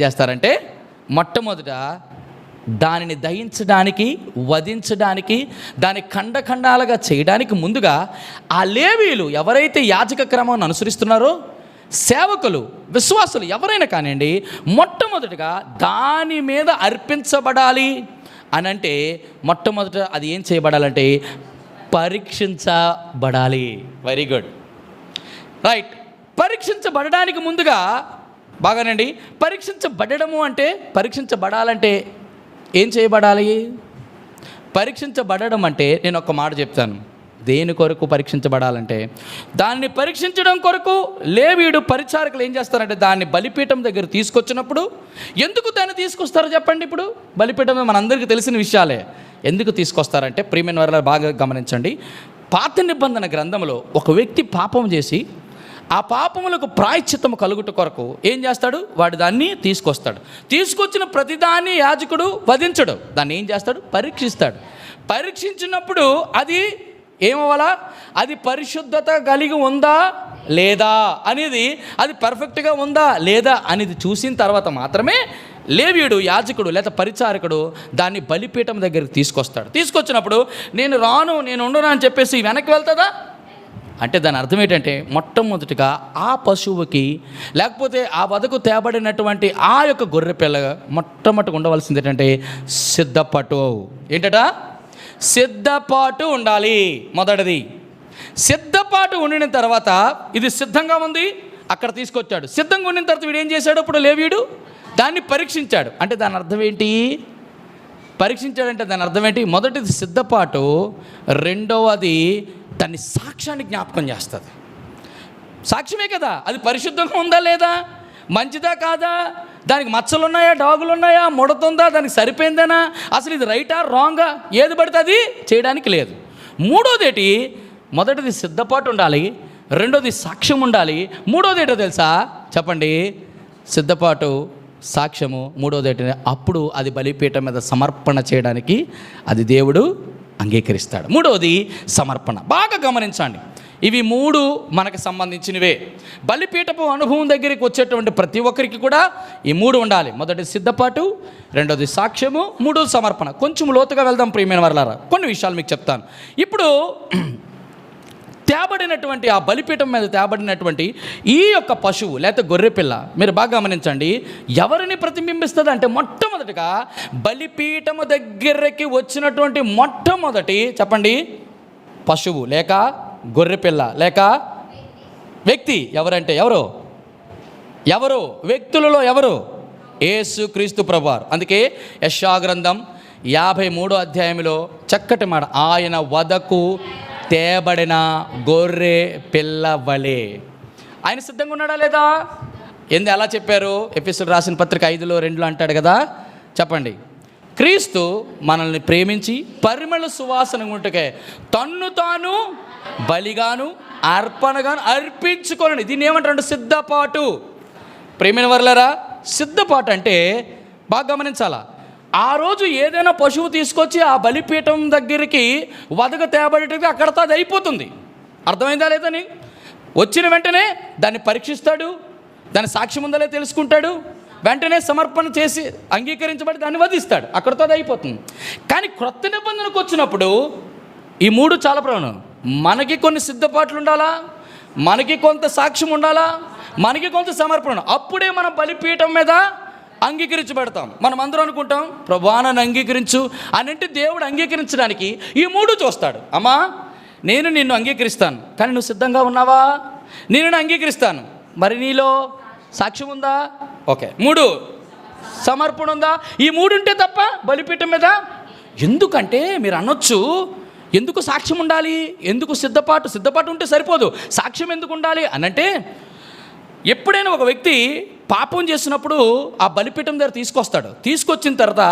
చేస్తారంటే మొట్టమొదట దానిని దహించడానికి, వధించడానికి, దాని ఖండఖండాలుగా చేయడానికి ముందుగా ఆ లేవీయులు ఎవరైతే యాజక క్రమాన్ని అనుసరిస్తున్నారో, సేవకులు, విశ్వాసులు ఎవరైనా కానివ్వండి, మొట్టమొదటిగా దాని మీద అర్పించబడాలి అని అంటే మొట్టమొదట అది ఏం చేయబడాలంటే పరీక్షించబడాలి. Very good, right. పరీక్షించబడడానికి ముందుగా బాగానండి, పరీక్షించబడము అంటే, పరీక్షించబడాలంటే ఏం చేయబడాలి? పరీక్షించబడడం అంటే నేను ఒక మాట చెప్తాను. దేని కొరకు పరీక్షించబడాలంటే, దాన్ని పరీక్షించడం కొరకు లేవీయుడు పరిచారకులు ఏం చేస్తారంటే దాన్ని బలిపీఠం దగ్గర తీసుకొచ్చినప్పుడు, ఎందుకు దాన్ని తీసుకొస్తారో చెప్పండి. ఇప్పుడు బలిపీఠం మనందరికీ తెలిసిన విషయాలే. ఎందుకు తీసుకొస్తారంటే ప్రియమైన వారు బాగా గమనించండి. పాత నిబంధన గ్రంథంలో ఒక వ్యక్తి పాపం చేసి ఆ పాపములకు ప్రాయశ్చిత్తము కలుగుట కొరకు ఏం చేస్తాడు? వాడు దాన్ని తీసుకొస్తాడు. తీసుకొచ్చిన ప్రతిదాన్ని యాజకుడు వధించడు. దాన్ని ఏం చేస్తాడు? పరీక్షిస్తాడు. పరీక్షించినప్పుడు అది ఏమవ్వాలా? అది పరిశుద్ధత కలిగి ఉందా లేదా అనేది, అది పర్ఫెక్ట్గా ఉందా లేదా అనేది చూసిన తర్వాత మాత్రమే లేవీయుడు, యాజకుడు లేదా పరిచారకుడు దాన్ని బలిపీఠం దగ్గరికి తీసుకొస్తాడు. తీసుకొచ్చినప్పుడు నేను రాను, నేను ఉండను అని చెప్పేసి వెనక్కి వెళ్తుందా అంటే దాని అర్థం ఏంటంటే, మొట్టమొదటిగా ఆ పశువుకి లేకపోతే ఆ వధకు తేబడినటువంటి ఆ యొక్క గొర్రె పిల్ల మొట్టమొదటిగా ఉండవలసింది ఏంటంటే సిద్ధపాటు. ఏంటట? సిద్ధపాటు ఉండాలి. మొదటిది సిద్ధపాటు ఉండిన తర్వాత ఇది సిద్ధంగా ఉంది, అక్కడ తీసుకొచ్చాడు. సిద్ధంగా ఉండిన తర్వాత వీడు ఏం చేశాడు? ఇప్పుడు లేవీయుడు దాన్ని పరీక్షించాడు. అంటే దాని అర్థం ఏంటి? పరీక్షించాడంటే దాని అర్థం ఏంటి? మొదటిది సిద్ధపాటు, రెండవది దాన్ని సాక్ష్యాన్ని జ్ఞాపకం చేస్తుంది. సాక్ష్యమే కదా, అది పరిశుద్ధంగా ఉందా లేదా, మంచిదా కాదా, దానికి మచ్చలు ఉన్నాయా, డాగులు ఉన్నాయా, ముడతుందా, దానికి సరిపోయిందేనా, అసలు ఇది రైటా రాంగా, ఏది పడితే అది చేయడానికి లేదు. మూడోదేటి, మొదటిది సిద్ధపాటు ఉండాలి, రెండోది సాక్ష్యం ఉండాలి, మూడోది ఏంటో తెలుసా చెప్పండి? సిద్ధపాటు, సాక్ష్యము, మూడోది ఏంటంటే అప్పుడు అది బలిపీఠం మీద సమర్పణ చేయడానికి అది దేవుడు అంగీకరిస్తాడు. మూడవది సమర్పణ. బాగా గమనించండి, ఇవి మూడు మనకు సంబంధించినవే. బలిపీఠపు అనుభవం దగ్గరికి వచ్చేటువంటి ప్రతి ఒక్కరికి కూడా ఈ మూడు ఉండాలి. మొదటి సిద్ధపాటు, రెండోది సాక్ష్యము, మూడోది సమర్పణ. కొంచెం లోతుగా వెళ్దాం ప్రియమైన వారలారా, కొన్ని విషయాలు మీకు చెప్తాను. ఇప్పుడు తేబడినటువంటి ఆ బలిపీఠం మీద తేబడినటువంటి ఈ యొక్క పశువు లేకపోతే గొర్రెపిల్ల మీరు బాగా గమనించండి, ఎవరిని ప్రతిబింబిస్తుంది అంటే మొట్టమొదటిగా బలిపీఠము దగ్గరికి వచ్చినటువంటి మొట్టమొదటి చెప్పండి పశువు లేక గొర్రెపిల్ల లేక వ్యక్తి. ఎవరంటే ఎవరు వ్యక్తులలో ఎవరు? యేసుక్రీస్తు ప్రభువారు. అందుకే యెషయా గ్రంథం 53వ అధ్యాయంలో చక్కటి మాట, ఆయన వధకు తేబడిన గొర్రె పిల్ల వలె. ఆయన సిద్ధంగా ఉన్నాడా లేదా? ఏంది అలా చెప్పారు? ఎఫెసీయులకు రాసిన పత్రిక 5:2 అంటాడు కదా, చెప్పండి. క్రీస్తు మనల్ని ప్రేమించి పరిమళ సువాసన ఉంటకే తన్ను తాను బలిగాను అర్పణగాను అర్పించుకోనని. దీన్ని ఏమంటారు? సిద్ధపాటు. ప్రేమైన వర్లరా, సిద్ధపాటు అంటే బాగా గమనించాలా, ఆ రోజు ఏదైనా పశువు తీసుకొచ్చి ఆ బలిపీఠం దగ్గరికి వదక తేబడితే అక్కడతో అది అయిపోతుంది. అర్థమైందా లేదా? నీ వచ్చిన వెంటనే దాన్ని పరీక్షిస్తాడు, దాని సాక్ష్యం ఉందా లేదా తెలుసుకుంటాడు, వెంటనే సమర్పణ చేసి అంగీకరించబడి దాన్ని వధిస్తాడు, అక్కడతో అది అయిపోతుంది. కానీ క్రొత్త నిబంధనకు వచ్చినప్పుడు ఈ మూడు చాలా ప్రధానం. మనకి కొన్ని సిద్ధపాట్లు ఉండాలా, మనకి కొంత సాక్ష్యం ఉండాలా, మనకి కొంత సమర్పణ. అప్పుడే మనం బలిపీఠం మీద అంగీకరించబడతాం. మనం అందరం అనుకుంటాం ప్రభువా నన్ను అంగీకరించు అని. అంటే దేవుడు అంగీకరించడానికి ఈ మూడు చూస్తాడు. అమ్మా నేను నిన్ను అంగీకరిస్తాను, కానీ నువ్వు సిద్ధంగా ఉన్నావా? నేను అంగీకరిస్తాను, మరి నీలో సాక్ష్యం ఉందా? ఓకే. మూడు, సమర్పణ ఉందా? ఈ మూడు ఉంటే తప్ప బలిపీఠం మీద. ఎందుకంటే మీరు అనొచ్చు, ఎందుకు సాక్ష్యం ఉండాలి, ఎందుకు సిద్ధపాటు ఉంటే సరిపోదు, సాక్ష్యం ఎందుకు ఉండాలి అనంటే, ఎప్పుడైనా ఒక వ్యక్తి పాపం చేసినప్పుడు ఆ బలిపీఠం దగ్గర తీసుకొచ్చిన తర్వాత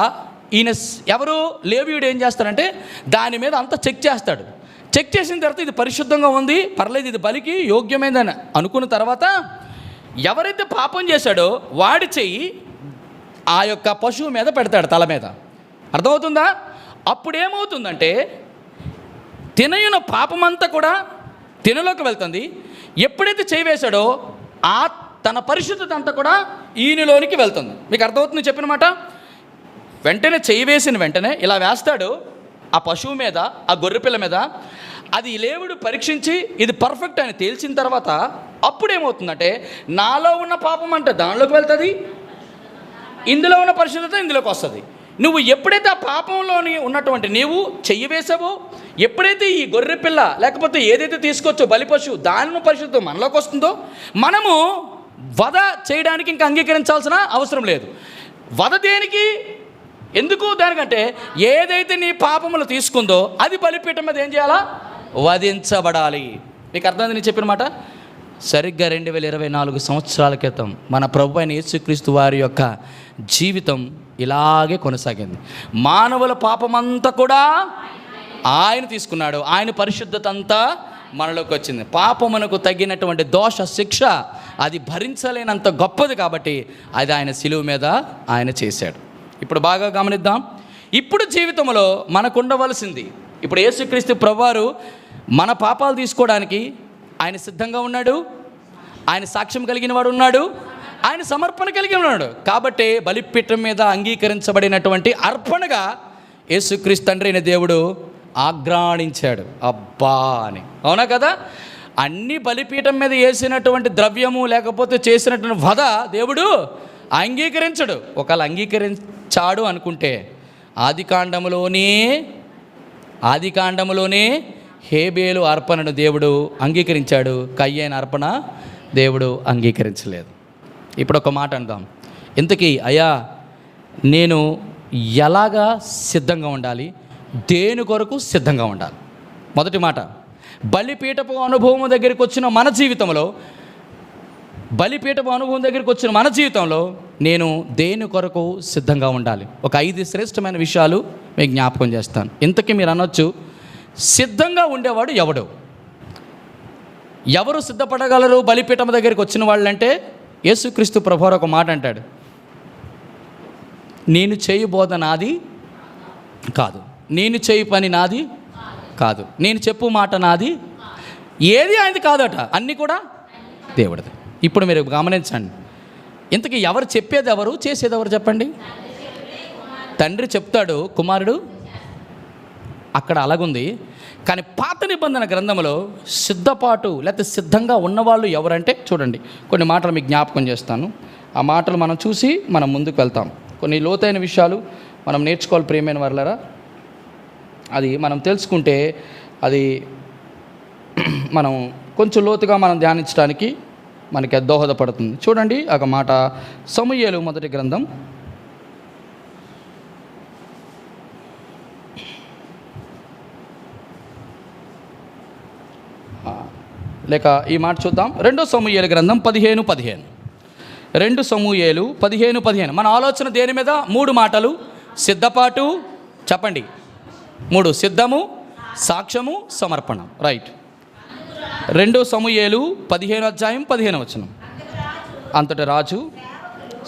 ఈయన ఎవరు లేవీయుడు ఏం చేస్తాడంటే దాని మీద అంతా చెక్ చేస్తాడు. చెక్ చేసిన తర్వాత ఇది పరిశుద్ధంగా ఉంది, పర్లేదు, ఇది బలికి యోగ్యమైందని అనుకున్న తర్వాత ఎవరైతే పాపం చేశాడో వాడి చెయ్యి ఆ యొక్క పశువు మీద పెడతాడు, తల మీద. అర్థమవుతుందా? అప్పుడు ఏమవుతుందంటే తినయున పాపమంతా కూడా తినలోకి వెళ్తుంది. ఎప్పుడైతే చేయి వేశాడో ఆ తన పరిశుద్ధత అంతా కూడా ఈయనలోనికి వెళ్తుంది. మీకు అర్థమవుతుంది చెప్పిన మాట? వెంటనే చేయి వేసిన వెంటనే ఇలా వేస్తాడు ఆ పశువు మీద, ఆ గొర్రెపిల్ల మీద. అది లేవుడు పరీక్షించి ఇది పర్ఫెక్ట్ అని తేల్చిన తర్వాత అప్పుడేమవుతుందంటే నాలో ఉన్న పాపం అంటే దానిలోకి వెళ్తుంది, ఇందులో ఉన్న పరిశుద్ధత ఇందులోకి వస్తుంది. నువ్వు ఎప్పుడైతే ఆ పాపంలోని ఉన్నటువంటి నీవు చెయ్యి వేసావో, ఎప్పుడైతే ఈ గొర్రెపిల్ల లేకపోతే ఏదైతే తీసుకొచ్చో బలి పశువు దాని పరిశుద్ధం మనలోకి వస్తుందో, మనము వధ చేయడానికి ఇంకా అంగీకరించాల్సిన అవసరం లేదు. వధ దేనికి, ఎందుకు? దానికంటే ఏదైతే నీ పాపములు తీసుకుందో అది బలిపీఠం మీద ఏం చేయాలా? వధించబడాలి. మీకు అర్థమైంది నేను చెప్పిన మాట? సరిగ్గా 2024 సంవత్సరాల క్రితం మన ప్రభు అయిన యేసుక్రీస్తు వారి యొక్క జీవితం ఇలాగే కొనసాగింది. మానవుల పాపమంతా కూడా ఆయన తీసుకున్నాడు, ఆయన పరిశుద్ధత అంతా మనలోకి వచ్చింది. పాపమునకు తగినటువంటి దోష శిక్ష అది భరించలేనంత గొప్పది కాబట్టి అది ఆయన శిలువ మీద ఆయన చేశాడు. ఇప్పుడు బాగా గమనిద్దాం. ఇప్పుడు జీవితంలో మనకు ఉండవలసింది, ఇప్పుడు యేసుక్రీస్తు ప్రభువారు మన పాపాలు తీసుకోవడానికి ఆయన సిద్ధంగా ఉన్నాడు, ఆయన సాక్ష్యం కలిగిన వాడు ఉన్నాడు, ఆయన సమర్పణ కలిగి ఉన్నాడు. కాబట్టి బలిపీఠం మీద అంగీకరించబడినటువంటి అర్పణగా యేసుక్రీస్తు తండ్రి అయిన దేవుడు ఆగ్రాణించాడు. అబ్బా అని, అవునా కదా? అన్ని బలిపీఠం మీద వేసినటువంటి ద్రవ్యము లేకపోతే చేసినటువంటి వధ దేవుడు అంగీకరించడు. ఒకవేళ అంగీకరించాడు అనుకుంటే ఆదికాండములోనే హేబేలు అర్పణను దేవుడు అంగీకరించాడు, కయ్యైన అర్పణ దేవుడు అంగీకరించలేదు. ఇప్పుడు ఒక మాట అందాం. ఇంతకీ అయ్యా నేను ఎలాగా సిద్ధంగా ఉండాలి, దేని కొరకు సిద్ధంగా ఉండాలి. మొదటి మాట, బలిపీఠపు అనుభవం దగ్గరికి వచ్చిన మన జీవితంలో, బలిపీఠపు అనుభవం దగ్గరికి వచ్చిన మన జీవితంలో నేను దేని కొరకు సిద్ధంగా ఉండాలి. ఒక 5 శ్రేష్టమైన విషయాలు మీకు జ్ఞాపకం చేస్తాను. ఇంతకీ మీరు అనొచ్చు, సిద్ధంగా ఉండేవాడు ఎవడు? ఎవరు సిద్ధపడగలరు బలిపీఠం దగ్గరికి వచ్చిన వాళ్ళంటే? యేసుక్రీస్తు ప్రభువారు ఒక మాట అంటాడు, నేను చేయు బోధ నాది కాదు, నేను చేయు పని నాది కాదు, నేను చెప్పు మాట నాది, ఏది ఆయనది కాదట, అన్నీ కూడా దేవుడిది. ఇప్పుడు మీరు గమనించండి, ఇంతకీ ఎవరు చెప్పేది ఎవరు, చేసేది ఎవరు చెప్పండి? తండ్రి చెప్తాడు, కుమారుడు. అక్కడ అలాగుంది. కానీ పాత నిబంధన గ్రంథంలో సిద్ధపాటు లేకపోతే సిద్ధంగా ఉన్నవాళ్ళు ఎవరంటే చూడండి, కొన్ని మాటలు మీకు జ్ఞాపకం చేస్తాను. ఆ మాటలు మనం చూసి మనం ముందుకు వెళ్తాం. కొన్ని లోతైన విషయాలు మనం నేర్చుకోవాలి ప్రియమైన వారలారా. అది మనం తెలుసుకుంటే అది మనం కొంచెం లోతుగా మనం ధ్యానించడానికి మనకి దోహదపడుతుంది. చూడండి ఒక మాట, సమూయేలు మొదటి గ్రంథం లేక ఈ మాట చూద్దాం. 2 సమూయేలు గ్రంథం 15:15. 2 సమూయేలు 15:15. మన ఆలోచన దేని మీద? 3 మాటలు. సిద్ధపాటు, చెప్పండి. 3, సిద్ధము, సాక్ష్యము, సమర్పణం. రైట్. 2 సమూయేలు 15:15. అంతటి రాజు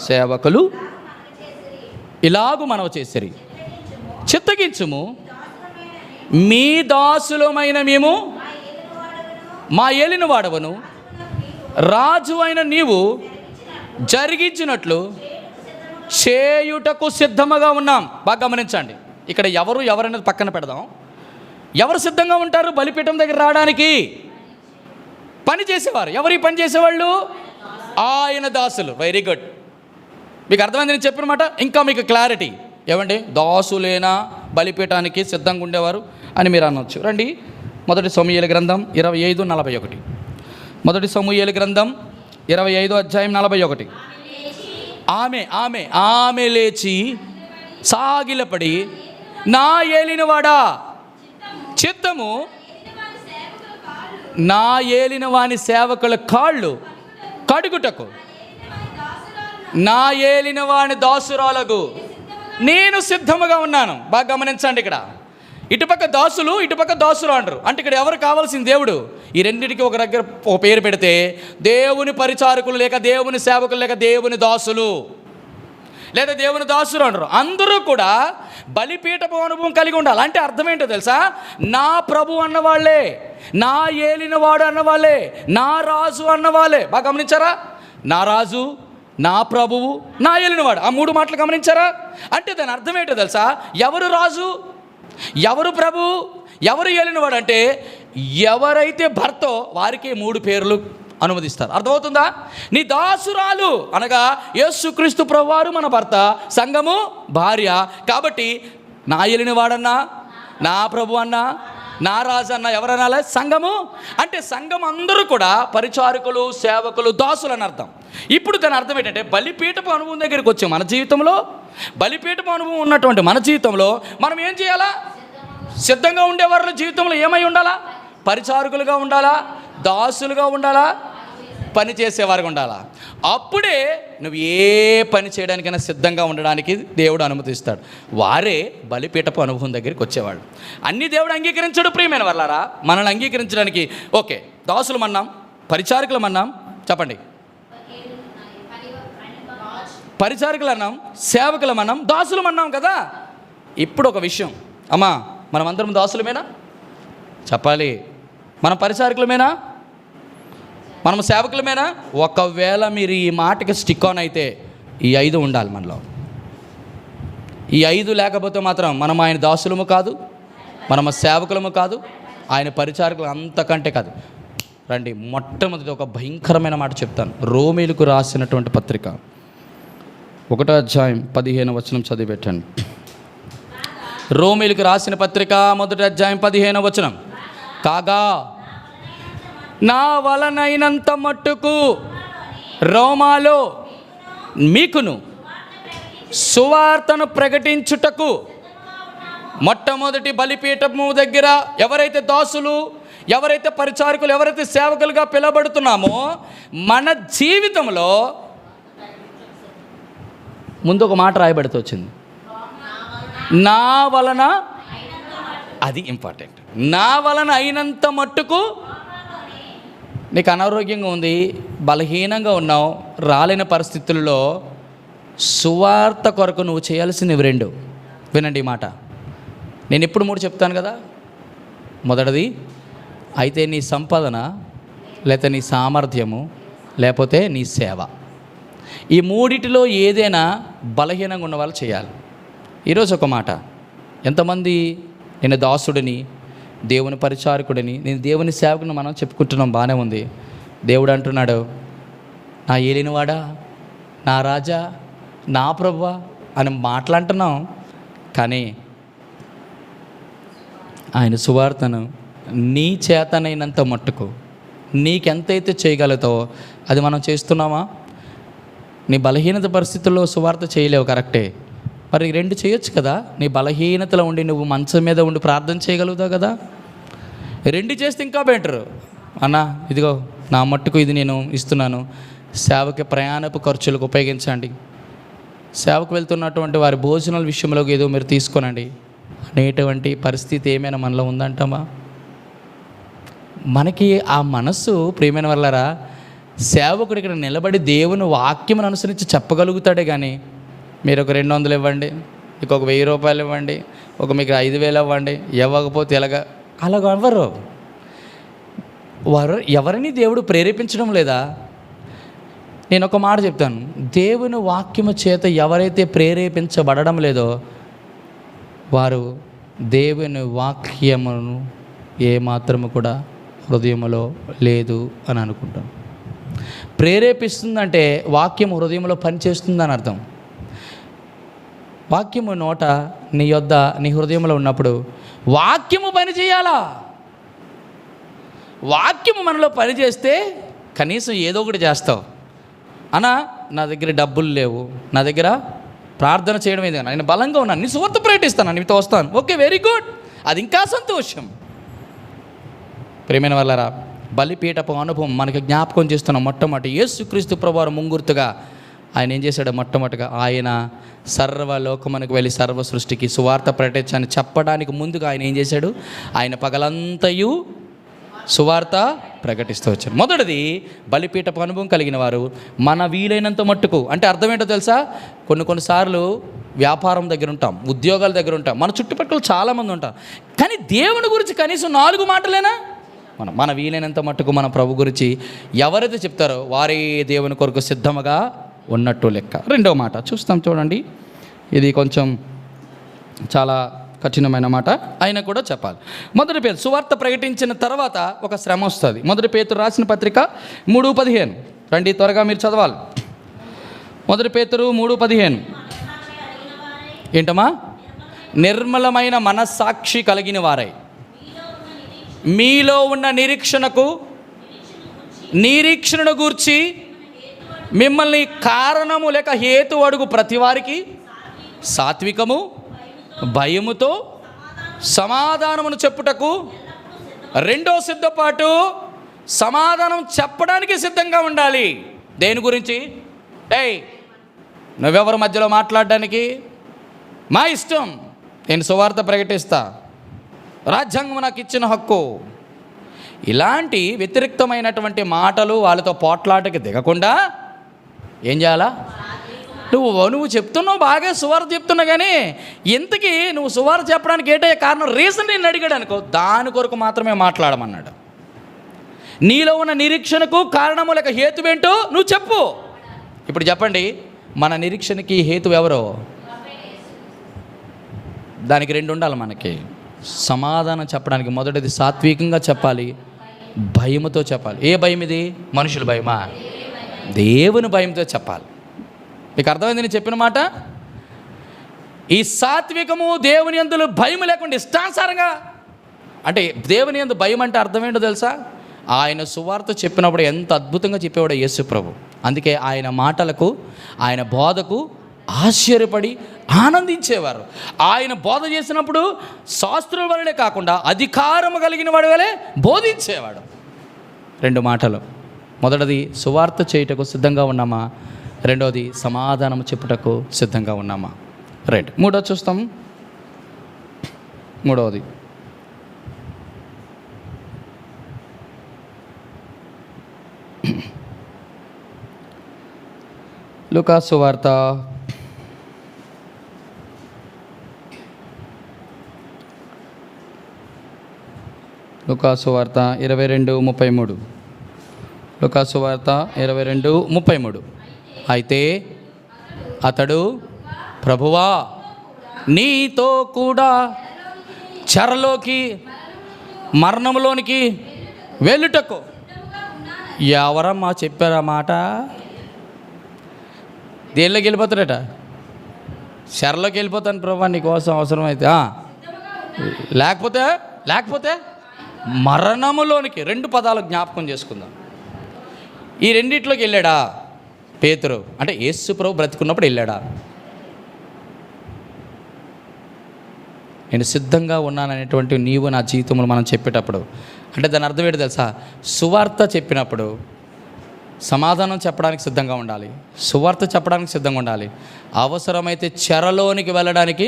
సేవకులు ఇలాగు మనవి చేసిరి, చిత్తగించుము, మీ దాసులమైన మేము మా ఏలిన వాడవను రాజు అయిన నీవు జరిగించినట్లు చేయుటకు సిద్ధముగా ఉన్నాం. బాగా గమనించండి, ఇక్కడ ఎవరనేది పక్కన పెడదాం. ఎవరు సిద్ధంగా ఉంటారు బలిపీఠం దగ్గర రావడానికి? పని చేసేవారు. ఎవరు ఈ పని చేసేవాళ్ళు? ఆయన దాసులు. వెరీ గుడ్, మీకు అర్థమైంది నేను చెప్పిన మాట. ఇంకా మీకు క్లారిటీ ఏమండి, దాసులేనా బలిపీఠానికి సిద్ధంగా ఉండేవారు అని మీరు అనొచ్చు. రండి, మొదటి సమూయేలు గ్రంథం 25:41. మొదటి సమూయేలు గ్రంథం 25:41. ఆమె లేచి సాగిలపడి, నా ఏలినవాడా, చిత్తము నా ఏలిన వాని సేవకుల కాళ్ళు కడుగుటకు నా ఏలిన వాని దాసురాలకు నేను సిద్ధముగా ఉన్నాను. బాగా గమనించండి, ఇక్కడ ఇటుపక్క దాసులు, ఇటుపక్క దాసులు అంటారు. అంటే ఇక్కడ ఎవరు కావాల్సిన? దేవుడు. ఈ రెండింటికి ఒక దగ్గర ఒక పేరు పెడితే దేవుని పరిచారకులు లేక దేవుని సేవకులు లేక దేవుని దాసులు లేదా దేవుని దాసులు అంటారు. అందరూ కూడా బలిపీఠపు అనుభవం కలిగి ఉండాలి. అంటే అర్థం ఏంటో తెలుసా? నా ప్రభు అన్నవాళ్ళే, నా ఏలినవాడు అన్నవాళ్ళే, నా రాజు అన్నవాళ్ళే. బాగా గమనించారా? నా రాజు, నా ప్రభువు, నా ఏలినవాడు, ఆ 3 మాటలు గమనించారా? అంటే దాని అర్థం ఏంటో తెలుసా? ఎవరు రాజు, ఎవరు ప్రభు, ఎవరు ఏలినవాడు అంటే ఎవరైతే భర్తో వారికి 3 పేర్లు అనుమతిస్తారు. అర్థమవుతుందా? నీ దాసురాలు అనగా యేసుక్రీస్తు ప్రభువారు మన భర్త, సంఘము భార్య. కాబట్టి నా ఏలినవాడన్నా, నా ప్రభు అన్నా, నా రాజు అన్న ఎవరనాలే? సంఘము. అంటే సంఘం అందరూ కూడా పరిచారకులు, సేవకులు, దాసులు అని అర్థం. ఇప్పుడు దాని అర్థం ఏంటంటే బలిపీఠపు అనుభవం దగ్గరికి వచ్చే మన జీవితంలో, బలిపీఠపు అనుభవం ఉన్నటువంటి మన జీవితంలో మనం ఏం చేయాలా? సిద్ధంగా ఉండేవారి జీవితంలో ఏమై ఉండాలా? పరిచారకులుగా ఉండాలా, దాసులుగా ఉండాలా, పని చేసేవారుగా ఉండాలా. అప్పుడే నువ్వు ఏ పని చేయడానికైనా సిద్ధంగా ఉండడానికి దేవుడు అనుమతిస్తాడు. వారే బలిపీఠపు అనుభవం దగ్గరికి వచ్చేవాళ్ళు. అన్ని దేవుడు అంగీకరించడు ప్రియమైన వాళ్ళారా. మనల్ని అంగీకరించడానికి ఓకే, దాసులు అన్నాం, పరిచారకులు అన్నాం, చెప్పండి, పరిచారకులు అన్నాం, సేవకులు అన్నాం, దాసులు అన్నాం కదా. ఇప్పుడు ఒక విషయం అమ్మా, మనం అందరం దాసులమేనా? చెప్పాలి. మనం పరిచారకులమేనా? మనం సేవకులమేనా? ఒకవేళ మీరు ఈ మాటకి స్టిక్ ఆన్ అయితే ఈ 5 ఉండాలి మనలో. ఈ 5 లేకపోతే మాత్రం మనం ఆయన దాసులము కాదు, మనము సేవకులము కాదు, ఆయన పరిచారకులు అంతకంటే కాదు. రండి, మొట్టమొదటి ఒక భయంకరమైన మాట చెప్తాను. రోమీలకు రాసినటువంటి పత్రిక 1వ అధ్యాయం 15వ వచనం చదివి పెట్టండి. రోమీలకు రాసిన పత్రిక 1వ అధ్యాయం 15వ వచనం. కాగా నా వలనైనంత మట్టుకు రోమాలో మీకును సువార్తను ప్రకటించుటకు మొట్టమొదటి బలిపీఠము దగ్గర ఎవరైతే దాసులు, ఎవరైతే పరిచారకులు, ఎవరైతే సేవకులుగా పిలవబడుతున్నామో మన జీవితంలో ముందు ఒక మాట రాయబడుతూ వచ్చింది, నా వలన. అది ఇంపార్టెంట్. నా వలన అయినంత మట్టుకు. నీకు అనారోగ్యంగా ఉంది, బలహీనంగా ఉన్నావు, రాలేని పరిస్థితుల్లో సువార్త కొరకు నువ్వు చేయాల్సినవి రెండు. వినండి ఈ మాట. నేను ఎప్పుడు 3 చెప్తాను కదా. మొదటిది, అయితే నీ సంపాదన, లేకపోతే నీ సామర్థ్యము, లేకపోతే నీ సేవ. ఈ మూడిటిలో ఏదైనా బలహీనంగా ఉన్న వాళ్ళు చేయాలి. ఈరోజు ఒక మాట, ఎంతమంది నేను దాసుడిని, దేవుని పరిచారకుడిని, నేను దేవుని సేవకుని మనం చెప్పుకుంటున్నాం, బాగానే ఉంది. దేవుడు అంటున్నాడు, నా ఏలినవాడా, నా రాజా, నా ప్రభువా అని మాట్లాడుతున్నాం. కానీ ఆయన సువార్తను నీ చేతనైనంత మట్టుకు నీకెంతైతే చేయగలుగుతావో అది మనం చేస్తున్నామా? నీ బలహీనత పరిస్థితుల్లో సువార్త చేయలేవు, కరెక్టే. మరి 2 చేయొచ్చు కదా. నీ బలహీనతలో ఉండి నువ్వు మంచం మీద ఉండి ప్రార్థన చేయగలుగుతావు కదా. 2 చేస్తే ఇంకా బెటర్. అన్న ఇదిగో నా మట్టుకు ఇది నేను ఇస్తున్నాను, సేవకి ప్రయాణపు ఖర్చులకు ఉపయోగించండి, సేవకు వెళ్తున్నటువంటి వారి భోజనాల విషయంలో ఏదో మీరు తీసుకోనండి అనేటువంటి పరిస్థితి ఏమైనా మనలో ఉందంటామా? మనకి ఆ మనస్సు, ప్రియమైన వాళ్ళరా, సేవకుడు ఇక్కడ నిలబడి దేవుని వాక్యం అనుసరించి చెప్పగలుగుతాడే కానీ మీరు ఒక 200 ఇవ్వండి, మీకు ఒక 1000 రూపాయలు ఇవ్వండి, ఒక మీకు 5000 ఇవ్వండి, ఇవ్వకపోతే అలాగ అవ్వరు. ఎవరిని దేవుడు ప్రేరేపించడం లేదా? నేను ఒక మాట చెప్తాను, దేవుని వాక్యము చేత ఎవరైతే ప్రేరేపించబడడం లేదో వారు దేవుని వాక్యమును ఏమాత్రము కూడా హృదయంలో లేదు అని అనుకుంటాం. ప్రేరేపిస్తుందంటే వాక్యము హృదయంలో పనిచేస్తుందని అర్థం. వాక్యము నోట నీ యొద్ద నీ హృదయంలో ఉన్నప్పుడు వాక్యము పని చేయాలా? వాక్యము మనలో పని చేస్తే కనీసం ఏదో ఒకటి చేస్తావు. అన్నా నా దగ్గర డబ్బులు లేవు, నా దగ్గర ప్రార్థన చేయడం ఏది, నేను బలంగా ఉన్నాను, నీ సువార్త ప్రకటిస్తాను, నీతో వస్తాను, ఓకే, వెరీ గుడ్, అది ఇంకా సంతోషం. ప్రియమైన వాళ్ళరా, బలిపీఠపు అనుభవం మనకు జ్ఞాపకం చేస్తున్న మొట్టమొదటి యేసుక్రీస్తు ప్రభువారు ముంగుర్తుగా ఆయన ఏం చేశాడు? మొట్టమొదటిగా ఆయన సర్వలోకమునకు వెళ్ళి సర్వ సృష్టికి సువార్త ప్రకటించని చెప్పడానికి ముందుగా ఆయన ఏం చేశాడు? ఆయన పగలంతయు సువార్త ప్రకటిస్తూ వచ్చారు. మొదటిది బలిపీఠపు అనుభవం కలిగిన వారు మన వీలైనంత మట్టుకు, అంటే అర్థం ఏంటో తెలుసా? కొన్నిసార్లు వ్యాపారం దగ్గర ఉంటాం, ఉద్యోగాల దగ్గర ఉంటాం, మన చుట్టుపక్కల చాలామంది ఉంటాం, కానీ దేవుని గురించి కనీసం 4 మాటలేనా? మన వీలైనంత మట్టుకు మన ప్రభు గురించి ఎవరైతే చెప్తారో వారే దేవుని కొరకు సిద్ధముగా ఉన్నట్టు లెక్క. 2వ మాట చూస్తాం, చూడండి. ఇది కొంచెం చాలా కఠినమైన మాట అయినా కూడా చెప్పాలి. మొదటి పేతురు సువార్త ప్రకటించిన తర్వాత ఒక శ్రమ వస్తుంది. మొదటి పేతురు రాసిన పత్రిక 3:15 రండి, త్వరగా మీరు చదవాలి. మొదటి పేతురు 3:15 ఏంటమ్మా? నిర్మలమైన మనస్సాక్షి కలిగిన వారై మీలో ఉన్న నిరీక్షణను గూర్చి మిమ్మల్ని కారణము లేక హేతు అడుగు ప్రతి వారికి సాత్వికము భయముతో సమాధానమును చెప్పుటకు, 2వ సిద్ధపాటు సమాధానం చెప్పడానికి సిద్ధంగా ఉండాలి. దేని గురించి? నువ్వెవరి మధ్యలో మాట్లాడడానికి? మా ఇష్టం, నేను సువార్త ప్రకటిస్తా, రాజ్యాంగం నాకు ఇచ్చిన హక్కు. ఇలాంటి వ్యతిరేక్తమైనటువంటి మాటలు వాళ్ళతో పోట్లాటకి దిగకుండా ఏం చేయాలా? నువ్వు చెప్తున్నావు, బాగా సువార్త చెప్తున్నా, కానీ ఇంతకీ నువ్వు సువార్త చెప్పడానికి ఏంటో కారణం, రీజన్ నేను అడిగాడు అనుకో, దాని కొరకు మాత్రమే మాట్లాడమన్నాడు. నీలో ఉన్న నిరీక్షణకు కారణము లేక హేతువేంటో నువ్వు చెప్పు. ఇప్పుడు చెప్పండి, మన నిరీక్షణకి హేతు ఎవరో? దానికి 2 ఉండాలి మనకి. సమాధానం చెప్పడానికి మొదటిది సాత్వికంగా చెప్పాలి, భయముతో చెప్పాలి. ఏ భయం ఇది? మనుషుల భయమా? దేవుని భయంతో చెప్పాలి. మీకు అర్థమైంది నేను చెప్పిన మాట? ఈ సాత్వికము దేవుని యందు భయం లేకుండా ఇష్టానుసారంగా, అంటే దేవుని యందు భయం అంటే అర్థం ఏంటో తెలుసా? ఆయన సువార్త చెప్పినప్పుడు ఎంత అద్భుతంగా చెప్పేవాడు యేసు ప్రభు. అందుకే ఆయన మాటలకు, ఆయన బోధకు, ఆశ్చర్యపడి ఆనందించేవారు. ఆయన బోధ చేసినప్పుడు శాస్త్రుల వలనే కాకుండా అధికారము కలిగిన వాడి వలె బోధించేవాడు. 2 మాటలు. మొదటిది, సువార్త చేయుటకు సిద్ధంగా ఉన్నామా? రెండోది, సమాధానం చెప్పుటకు సిద్ధంగా ఉన్నామా? రైట్. మూడోది చూస్తాం. మూడవది, లూకాసు వార్త 22:33. లూకాసు వార్త 22:33. అయితే అతడు, ప్రభువా, నీతో కూడా చెరలోకి, మరణంలోనికి వెళ్ళుటకు. ఎవరమ్మా చెప్పారా మాట? దేనిలోకి వెళ్ళిపోతాడట? చెరలోకి వెళ్ళిపోతాను ప్రభా నీకోసం అవసరమైతే. లేకపోతే మరణములోనికి. 2 పదాలు జ్ఞాపకం చేసుకుందాం. ఈ రెండిట్లోకి వెళ్ళాడా పేతురు? అంటే యేసు ప్రభు బ్రతికున్నప్పుడు వెళ్ళాడా? నేను సిద్ధంగా ఉన్నాననేటువంటి నీవు నా జీవితంలో మనం చెప్పేటప్పుడు, అంటే దాని అర్థం ఏంటి తెలుసా? సువార్త చెప్పినప్పుడు సమాధానం చెప్పడానికి సిద్ధంగా ఉండాలి, సువార్త చెప్పడానికి సిద్ధంగా ఉండాలి. అవసరమైతే చెరలోనికి వెళ్ళడానికి.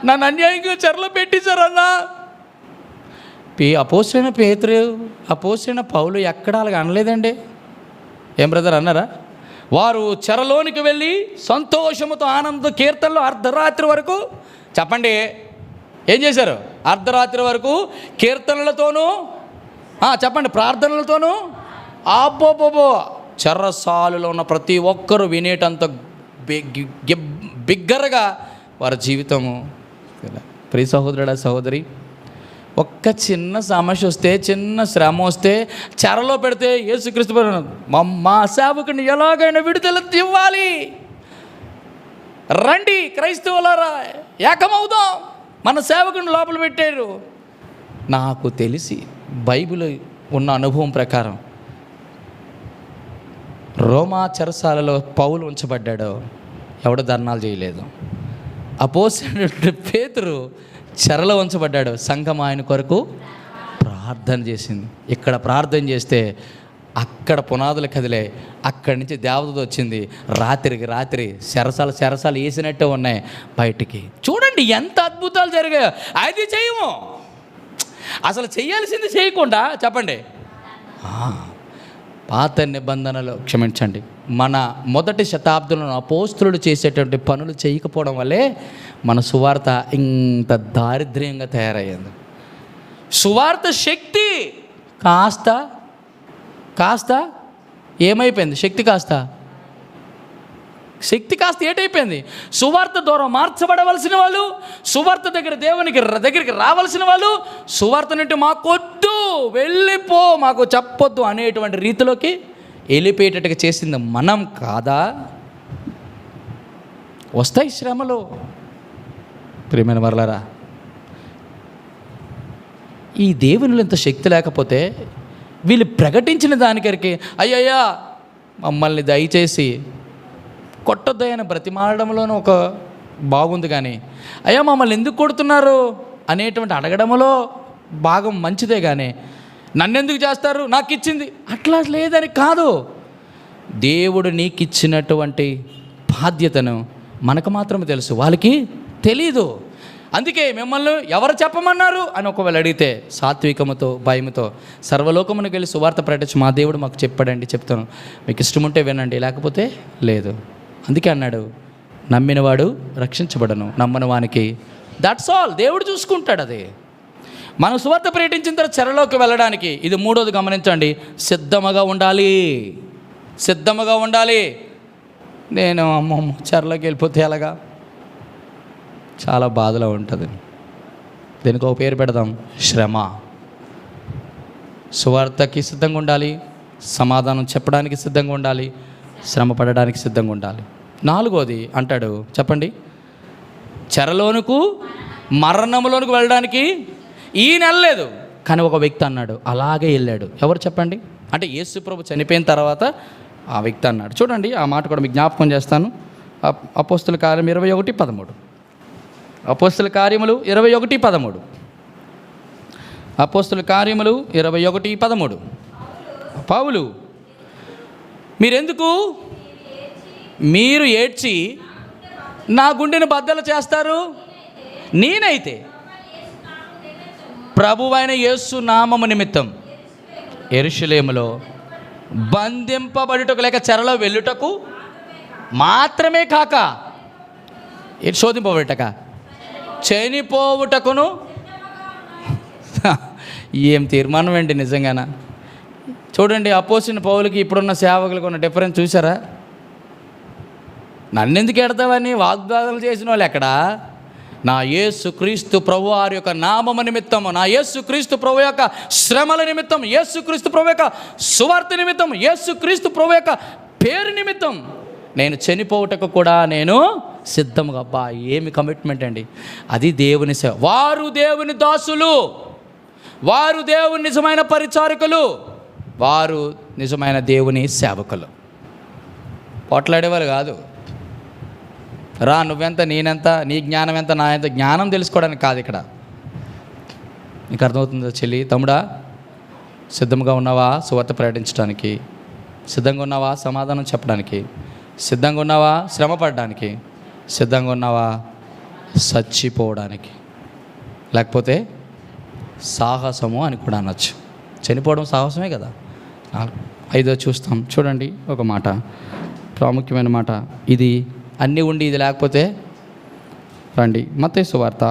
నన్ను అన్యాయంగా చెరలో పెట్టించారన్నా. అపోస్తలుడైన పేతురు, అపోస్తలుడైన పౌలు ఎక్కడ అలాగ అనలేదండి. ఏం బ్రదర్ అన్నారా? వారు చెరలోనికి వెళ్ళి సంతోషముతో ఆనంద కీర్తనలు అర్ధరాత్రి వరకు, చెప్పండి ఏం చేశారు? అర్ధరాత్రి వరకు కీర్తనలతోనూ, చెప్పండి, ప్రార్థనలతోనూ. అబ్బోబోబో, చెరసాలలో ఉన్న ప్రతి ఒక్కరూ వినేటంత బిగ్గరగా వారి జీవితము. ప్రియ సహోదరుడా, సహోదరి, ఒక్క చిన్న సమస్య వస్తే, చిన్న శ్రమ వస్తే చెరలో పెడితే యేసుక్రీస్తు మా సేవకుని ఎలాగైనా విడుదల ఇవ్వాలి, రండి క్రైస్తవులారా ఏకమవుదాం, మన సేవకుని లోపల పెట్టారు. నాకు తెలిసి బైబిల్ ఉన్న అనుభవం ప్రకారం రోమా చెరసాలలో పౌలు ఉంచబడ్డాడు, ఎవడు ధర్నాలు చేయలేదు. అపోస్తలుడైన పేతురు చెరలో ఉంచబడ్డాడు, సంఘం ఆయన కొరకు ప్రార్థన చేసింది. ఇక్కడ ప్రార్థన చేస్తే అక్కడ పునాదులు కదిలే, అక్కడి నుంచి దేవదూత వచ్చింది. రాత్రి చెరసాలు వేసినట్టే ఉన్నాయి బయటికి. చూడండి ఎంత అద్భుతాలు జరిగాయో. అది చేయము, అసలు చేయాల్సింది చేయకుండా, చెప్పండి, పాత నిబంధనలు క్షమించండి, మన మొదటి శతాబ్దంలో అపోస్తలుడు చేసేటువంటి పనులు చేయకపోవడం వల్లే మన సువార్త ఇంత దారిద్ర్యంగా తయారయ్యింది. సువార్త శక్తి కాస్త ఏమైపోయింది? శక్తి కాస్త ఏటైపోయింది? సువార్త ద్వారా మార్చబడవలసిన వాళ్ళు, సువార్త దగ్గరికి రావాల్సిన వాళ్ళు, సువార్త నుండి మాకొద్దు, వెళ్ళిపో, మాకు చెప్పొద్దు అనేటువంటి రీతిలోకి వెళ్ళిపోయేటట్టుగా చేసింది మనం కాదా? వస్తాయి శ్రమలు. ప్రియమైన వర్లారా, ఈ దేవునిలో ఇంత శక్తి లేకపోతే వీళ్ళు ప్రకటించిన దానికరికి అయ్యయ్యా మమ్మల్ని దయచేసి కొట్టొద్దయని బ్రతిమాలడంలోనూ ఒక బాగుంది, కానీ అయ్యా మమ్మల్ని ఎందుకు కొడుతున్నారు అనేటువంటి అడగడంలో భాగం మంచిదే, కానీ నన్నెందుకు చేస్తారు, నాకు ఇచ్చింది అట్లా లేదని కాదు. దేవుడు నీకు ఇచ్చినటువంటి బాధ్యతను మనకు మాత్రమే తెలుసు, వాళ్ళకి తెలీదు. అందుకే మిమ్మల్ని ఎవరు చెప్పమన్నారు అని ఒకవేళ అడిగితే సాత్వికముతో, భయముతో సర్వలోకమునికి వెళ్ళి సువార్త ప్రకటించి మా దేవుడు మాకు చెప్పాడండి, చెప్తాను, మీకు ఇష్టం ఉంటే వినండి, లేకపోతే లేదు. అందుకే అన్నాడు, నమ్మినవాడు రక్షించబడను, నమ్మని వానికి దట్స్ ఆల్. దేవుడు చూసుకుంటాడు. అది మనం సువార్త ప్రకటించిన తర్వాత చెరలోకి వెళ్ళడానికి. ఇది మూడోది గమనించండి, సిద్ధముగా ఉండాలి. నేను అమ్మమ్మ చెరలోకి వెళ్ళిపోతే ఎలాగా? చాలా బాధలో ఉంటుంది. దీనికి ఒక పేరు పెడదాం, శ్రమ. సువార్తకి సిద్ధంగా ఉండాలి, సమాధానం చెప్పడానికి సిద్ధంగా ఉండాలి, శ్రమ పడడానికి సిద్ధంగా ఉండాలి. నాలుగోది అంటాడు, చెప్పండి, చెరలోనుకు, మరణంలోనికి వెళ్ళడానికి ఈ నెల లేదు, కానీ ఒక వ్యక్తి అన్నాడు అలాగే వెళ్ళాడు. ఎవరు చెప్పండి? అంటే యేసు ప్రభు చనిపోయిన తర్వాత ఆ వ్యక్తి అన్నాడు. చూడండి, ఆ మాట కూడా మీకు జ్ఞాపకం చేస్తాను. అపోస్తుల కార్యం 21:13. అపోస్తుల కార్యములు 21:13. అపోస్తుల కార్యములు 21:13. పౌలు, మీరు ఏడ్చి నా గుండెను బద్దలు చేస్తారు. నేనైతే ప్రభువైన యేసు నామము నిమిత్తం యెరూషలేములో బంధింపబడుటకు లేక చెరలో వెళ్ళుటకు మాత్రమే కాక శోధింపబడుటక చనిపోవుటకును. ఏం తీర్మానం అండి నిజంగానా. చూడండి, అపోజిట్ పౌలుకి ఇప్పుడున్న సేవకులకు ఉన్న డిఫరెన్స్ చూసారా? నన్నెందుకు ఎడతావని వాగ్దానాలు చేసిన వాళ్ళు ఎక్కడా? నా యేసుక్రీస్తు ప్రభు వారి యొక్క నామము నిమిత్తము, నా యేసుక్రీస్తు ప్రభు యొక్క శ్రమల నిమిత్తం, యేసుక్రీస్తు ప్రభు యొక్క సువార్త నిమిత్తం, యేసుక్రీస్తు ప్రభు యొక్క పేరు నిమిత్తం నేను చనిపోవుటకు కూడా నేను సిద్ధముగా. అబ్బా, ఏమి కమిట్మెంట్ అండి అది! దేవుని సేవ. వారు దేవుని దాసులు, వారు దేవుని నిజమైన పరిచారకులు, వారు నిజమైన దేవుని సేవకులు. పోట్లాడేవారు కాదు. రా నువ్వెంత నేనెంత, నీ జ్ఞానం ఎంత నా ఎంత, జ్ఞానం తెలుసుకోవడానికి కాదు ఇక్కడ. నీకు అర్థమవుతుందా చెల్లి, తమ్ముడా? సిద్ధంగా ఉన్నావా సువార్త ప్రకటించడానికి? సిద్ధంగా ఉన్నావా సమాధానం చెప్పడానికి? సిద్ధంగా ఉన్నావా శ్రమ పడడానికి? సిద్ధంగా ఉన్నావా చచ్చిపోవడానికి? లేకపోతే సాహసము అని కూడా అనొచ్చు. చనిపోవడం సాహసమే కదా. 5వ చూస్తాం చూడండి, ఒక మాట, ప్రాముఖ్యమైన మాట. ఇది అన్నీ ఉండి ఇది లేకపోతే రండి. మత్తయి సువార్త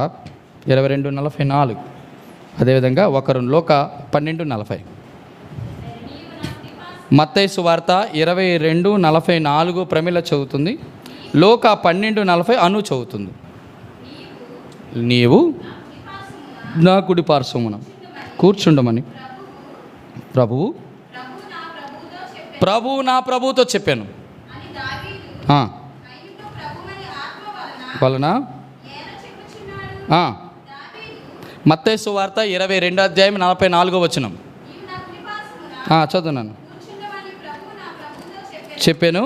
22:44. అదేవిధంగా లూకా 12:40. మత్తయి సువార్త 22:44 ప్రమిళ చదువుతుంది, లూకా 12:40 అను చదువుతుంది. నీవు నా కుడి పార్శ్వమున కూర్చుండమని ప్రభువు నా ప్రభువుతో చెప్పాను వలన. మత్తయి సువార్త 22:44 చదువున్నాను. చెప్పాను.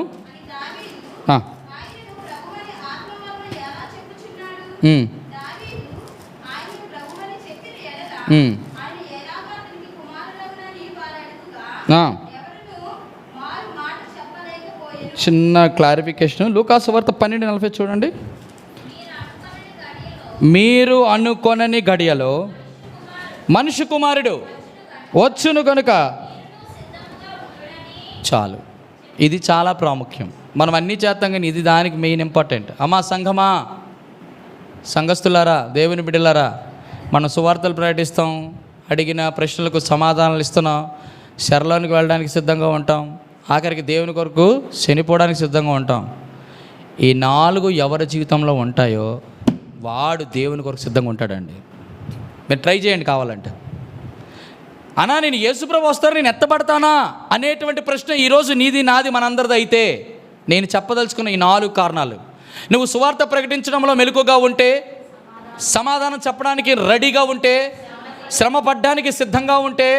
చిన్న క్లారిఫికేషన్, లూకా సువార్త 12:40 చూడండి. మీరు అనుకొనని గడియలో మనుష్య కుమారుడు వచ్చును కనుక. చాలు, ఇది చాలా ప్రాముఖ్యం. మనం అన్నీ చేస్తాం కానీ ఇది దానికి మెయిన్ ఇంపార్టెంట్. అమ్మా సంఘమా, సంఘస్థులారా, దేవుని బిడ్డలారా, మనం సువార్తలు ప్రకటిస్తాం, అడిగిన ప్రశ్నలకు సమాధానాలు ఇస్తున్నాం, శరలోనికి వెళ్ళడానికి సిద్ధంగా ఉంటాం, ఆఖరికి దేవుని కొరకు చనిపోవడానికి సిద్ధంగా ఉంటాం. ఈ 4 ఎవరి జీవితంలో ఉంటాయో వాడు దేవుని కొరకు సిద్ధంగా ఉంటాడండి. మీరు ట్రై చేయండి కావాలంటే. అన్నా నేను యేసుప్రభు వస్తారు, నేను ఎత్తబడతానా అనేటువంటి ప్రశ్న ఈరోజు నీది నాది మనందరిది. అయితే నేను చెప్పదలుచుకున్న ఈ 4 కారణాలు. నువ్వు సువార్త ప్రకటించడంలో మెలకుగా ఉంటే, సమాధానం చెప్పడానికి రెడీగా ఉంటే, శ్రమ పడ్డానికి సిద్ధంగా ఉంటే,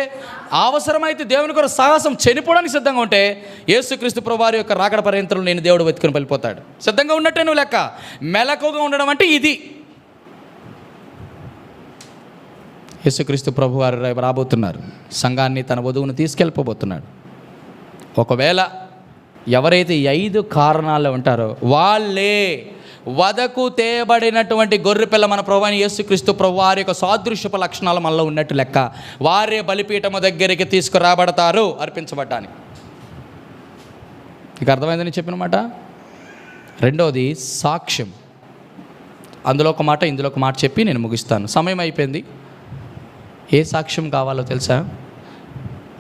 అవసరమైతే దేవుని కొరకు సాహసం చనిపోవడానికి సిద్ధంగా ఉంటే, యేసుక్రీస్తు ప్రభు వారి యొక్క రాకడ పర్యంతరం నేను దేవుడు వెతుకుని వెళ్ళిపోతాడు. సిద్ధంగా ఉన్నట్టే నువ్వు లెక్క. మెలకుగా ఉండడం అంటే ఇది. యేసుక్రీస్తు ప్రభు వారు రాబోతున్నారు, సంఘాన్ని తన వధువును తీసుకెళ్ళిపోబోతున్నాడు. ఒకవేళ ఎవరైతే 5 కారణాలు ఉంటారో వాళ్ళే వదకు తేబడినటువంటి గొర్రెపిల్ల మన ప్రభువైన యేసుక్రీస్తు ప్రభు వారి యొక్క సాదృశ్యపు లక్షణాలు మనలో ఉన్నట్టు లెక్క. వారే బలిపీఠము దగ్గరికి తీసుకురాబడతారు అర్పించబడ్డానికి. నీకు అర్థమైందని చెప్పిన మాట. రెండవది సాక్ష్యం. అందులో ఒక మాట, ఇందులో ఒక మాట చెప్పి నేను ముగిస్తాను, సమయం అయిపోయింది. ఏ సాక్ష్యం కావాలో తెలుసా?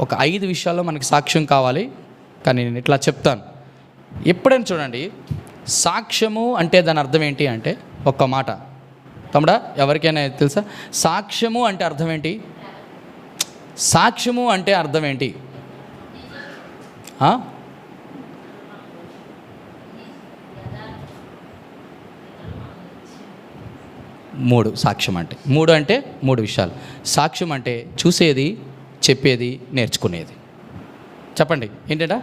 ఒక 5 విషయాల్లో మనకి సాక్ష్యం కావాలి, కానీ నేను ఇట్లా చెప్తాను. ఎప్పుడైనా చూడండి, సాక్ష్యము అంటే దాని అర్థం ఏంటి అంటే, ఒక్క మాట తమ్ముడా, ఎవరికైనా తెలుసా సాక్ష్యము అంటే అర్థం ఏంటి? సాక్ష్యము అంటే అర్థం ఏంటి? 3 సాక్ష్యం అంటే 3 విషయాలు. సాక్ష్యం అంటే చూసేది, చెప్పేది, నేర్చుకునేది. చెప్పండి ఏంటంట?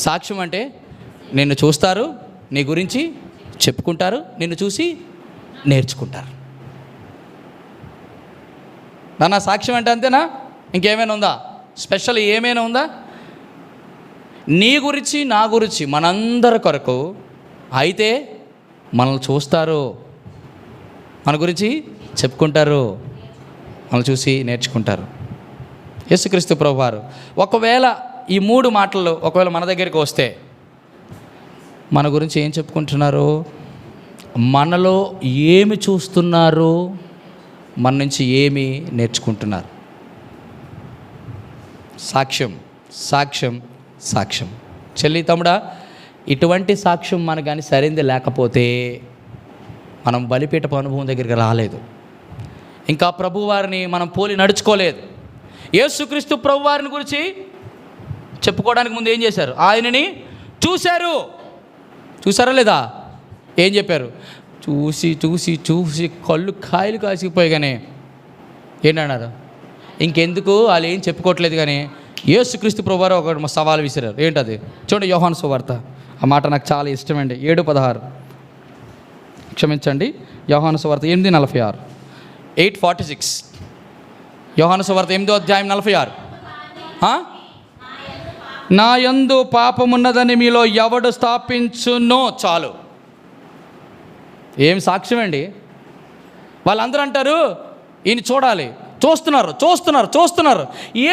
సాక్ష్యం అంటే నిన్ను చూస్తారు, నీ గురించి చెప్పుకుంటారు, నిన్ను చూసి నేర్చుకుంటారు. నాన్న సాక్ష్యం అంటే అంతేనా? ఇంకేమైనా ఉందా? స్పెషల్ ఏమైనా ఉందా? నీ గురించి నా గురించి మనందరి కొరకు అయితే మనల్ని చూస్తారు, మన గురించి చెప్పుకుంటారు, మనల్ని చూసి నేర్చుకుంటారు. యేసుక్రీస్తు ప్రభువారు ఒకవేళ ఈ 3 మాటలు ఒకవేళ మన దగ్గరికి వస్తే మన గురించి ఏం చెప్పుకుంటున్నారు, మనలో ఏమి చూస్తున్నారు, మన నుంచి ఏమి నేర్చుకుంటున్నారు? సాక్ష్యం, సాక్ష్యం, సాక్ష్యం. చెల్లి తమ్ముడా, ఇటువంటి సాక్ష్యం మనకు కానీ సరైనది లేకపోతే మనం బలిపీఠపు అనుభవం దగ్గరికి రాలేదు, ఇంకా ప్రభువారిని మనం పోలి నడుచుకోలేదు. యేసుక్రీస్తు ప్రభువారిని గురించి చెప్పుకోవడానికి ముందు ఏం చేశారు? ఆయనని చూశారు. చూసారా లేదా? ఏం చెప్పారు? చూసి చూసి చూసి కళ్ళు కాయలు కాసిపోయి కానీ ఏంటన్నారు? ఇంకెందుకు వాళ్ళు ఏం చెప్పుకోవట్లేదు కానీ యేసుక్రీస్తు ప్రభువారు ఒక సవాల్ విసిరారు. ఏంటది? చూడండి, యోహాను సువార్త. ఆ మాట నాకు చాలా ఇష్టమండి. 7:16, క్షమించండి, యోహాను సువార్త 8:46, 8:46. యోహాను సువార్త 8:46. నా యందు పాపమున్నదని మీలో ఎవడు స్థాపించునో చాలు. ఏం సాక్ష్యం అండి! వాళ్ళందరూ అంటారు ఈయన చూడాలి, చూస్తున్నారు చూస్తున్నారు చూస్తున్నారు.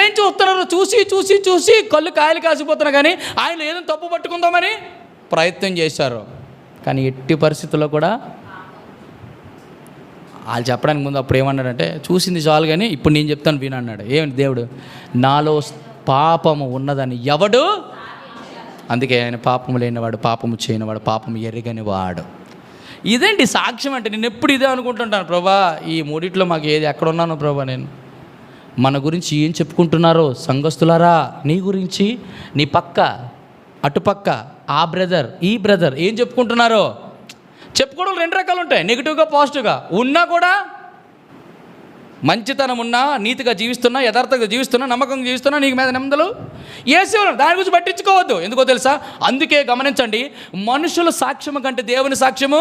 ఏం చూస్తున్నారు? చూసి చూసి చూసి కళ్ళు కాయలు కాసిపోతున్నా కానీ ఆయన ఏదో తప్పు పట్టుకుందామని ప్రయత్నం చేశారు. కానీ ఎట్టి పరిస్థితుల్లో కూడా వాళ్ళు చెప్పడానికి ముందు అప్పుడు ఏమన్నాడంటే, చూసింది చాలు కానీ ఇప్పుడు నేను చెప్తాను విను అన్నాడు. ఏమిటి దేవుడు? నాలో పాపము ఉన్నదని ఎవడు, అందుకే ఆయన పాపము లేనివాడు, పాపము చేయనివాడు, పాపము ఎరగని వాడు. ఇదేంటి సాక్ష్యం అంటే? నేను ఎప్పుడు ఇదే అనుకుంటుంటాను, ప్రభా ఈ మూడిట్లో మాకు ఏది ఎక్కడ ఉన్నాను ప్రభా నేను. మన గురించి ఏం చెప్పుకుంటున్నారో సంఘస్థులారా, నీ గురించి నీ పక్క అటుపక్క ఆ బ్రదర్ ఈ బ్రదర్ ఏం చెప్పుకుంటున్నారో. చెప్పుకోవడం 2 రకాలు ఉంటాయి, నెగిటివ్గా పాజిటివ్గా. ఉన్నా కూడా మంచితనం ఉన్నా, నీతిగా జీవిస్తున్నా, యథార్థంగా జీవిస్తున్నా, నమ్మకంగా జీవిస్తున్నా, నీకు మీద నెమ్మదలు ఏసేవారు. దాని గురించి పట్టించుకోవద్దు. ఎందుకో తెలుసా? అందుకే గమనించండి, మనుషుల సాక్ష్యము కంటే దేవుని సాక్ష్యము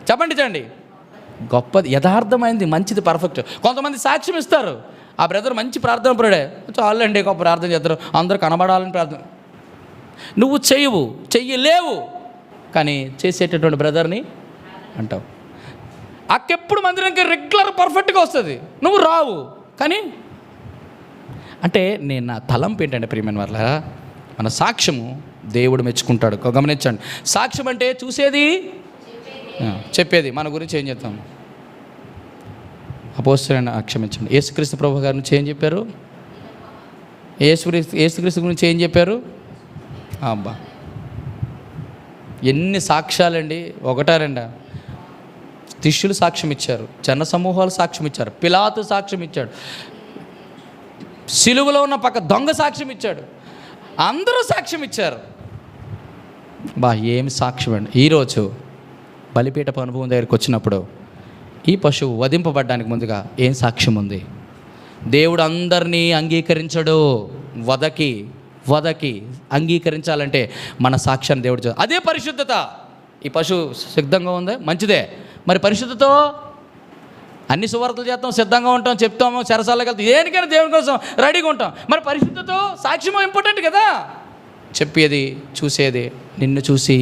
చెప్పండి గొప్పది, యథార్థమైంది, మంచిది, పర్ఫెక్ట్. కొంతమంది సాక్ష్యం ఇస్తారు, ఆ బ్రదర్ మంచి ప్రార్థన పరుడే, చాలండి గొప్ప ప్రార్థన చేస్తారు, అందరూ కనబడాలని ప్రార్థన. నువ్వు చెయ్యలేవు కానీ చేసేటటువంటి బ్రదర్ని అంటావు. అక్కెప్పుడు మందిరానికి రెగ్యులర్ పర్ఫెక్ట్గా వస్తుంది, నువ్వు రావు. కానీ అంటే నేను నా తలంపు ఏంటంటే ప్రియమైన వాళ్ళ, మన సాక్ష్యము దేవుడు మెచ్చుకుంటాడు. గమనించండి, సాక్ష్యం అంటే చూసేది చెప్పేది. మన గురించి ఏం చెప్తాం? అపోస్తలుడైన క్షమించండి, యేసుక్రీస్తు ప్రభు గారి నుంచి ఏం చెప్పారు? యేసుక్రీస్తు గురించి ఏం చెప్పారు? అబ్బా ఎన్ని సాక్ష్యాలండి! 1-2 శిష్యులు సాక్ష్యం ఇచ్చారు, జన సమూహాలు సాక్ష్యం ఇచ్చారు, పిలాతు సాక్ష్యం ఇచ్చాడు, సిలువలో ఉన్న పక్క దొంగ సాక్ష్యం ఇచ్చాడు, అందరూ సాక్ష్యం ఇచ్చారు. ఏమి సాక్ష్యం అండి! ఈరోజు బలిపీఠపు అనుభవం దగ్గరికి వచ్చినప్పుడు ఈ పశువు వధింపబడ్డానికి ముందుగా ఏం సాక్ష్యం ఉంది? దేవుడు అందరినీ అంగీకరించడు. వధకి అంగీకరించాలంటే మన సాక్ష్యాన్ని దేవుడు అదే పరిశుద్ధత. ఈ పశువు సిద్ధంగా ఉందా? మంచిదే. మరి పరిశుద్ధతో అన్ని సువార్తలు చేస్తాం, సిద్ధంగా ఉంటాం, చెప్తాము, చెరసాలకు వెళ్తాం, దేనికైనా దేవుని కోసం రెడీగా ఉంటాం. మరి పరిశుద్ధతో సాక్ష్యం ఇంపార్టెంట్ కదా. చెప్పేది చూసేది, నిన్ను చూసి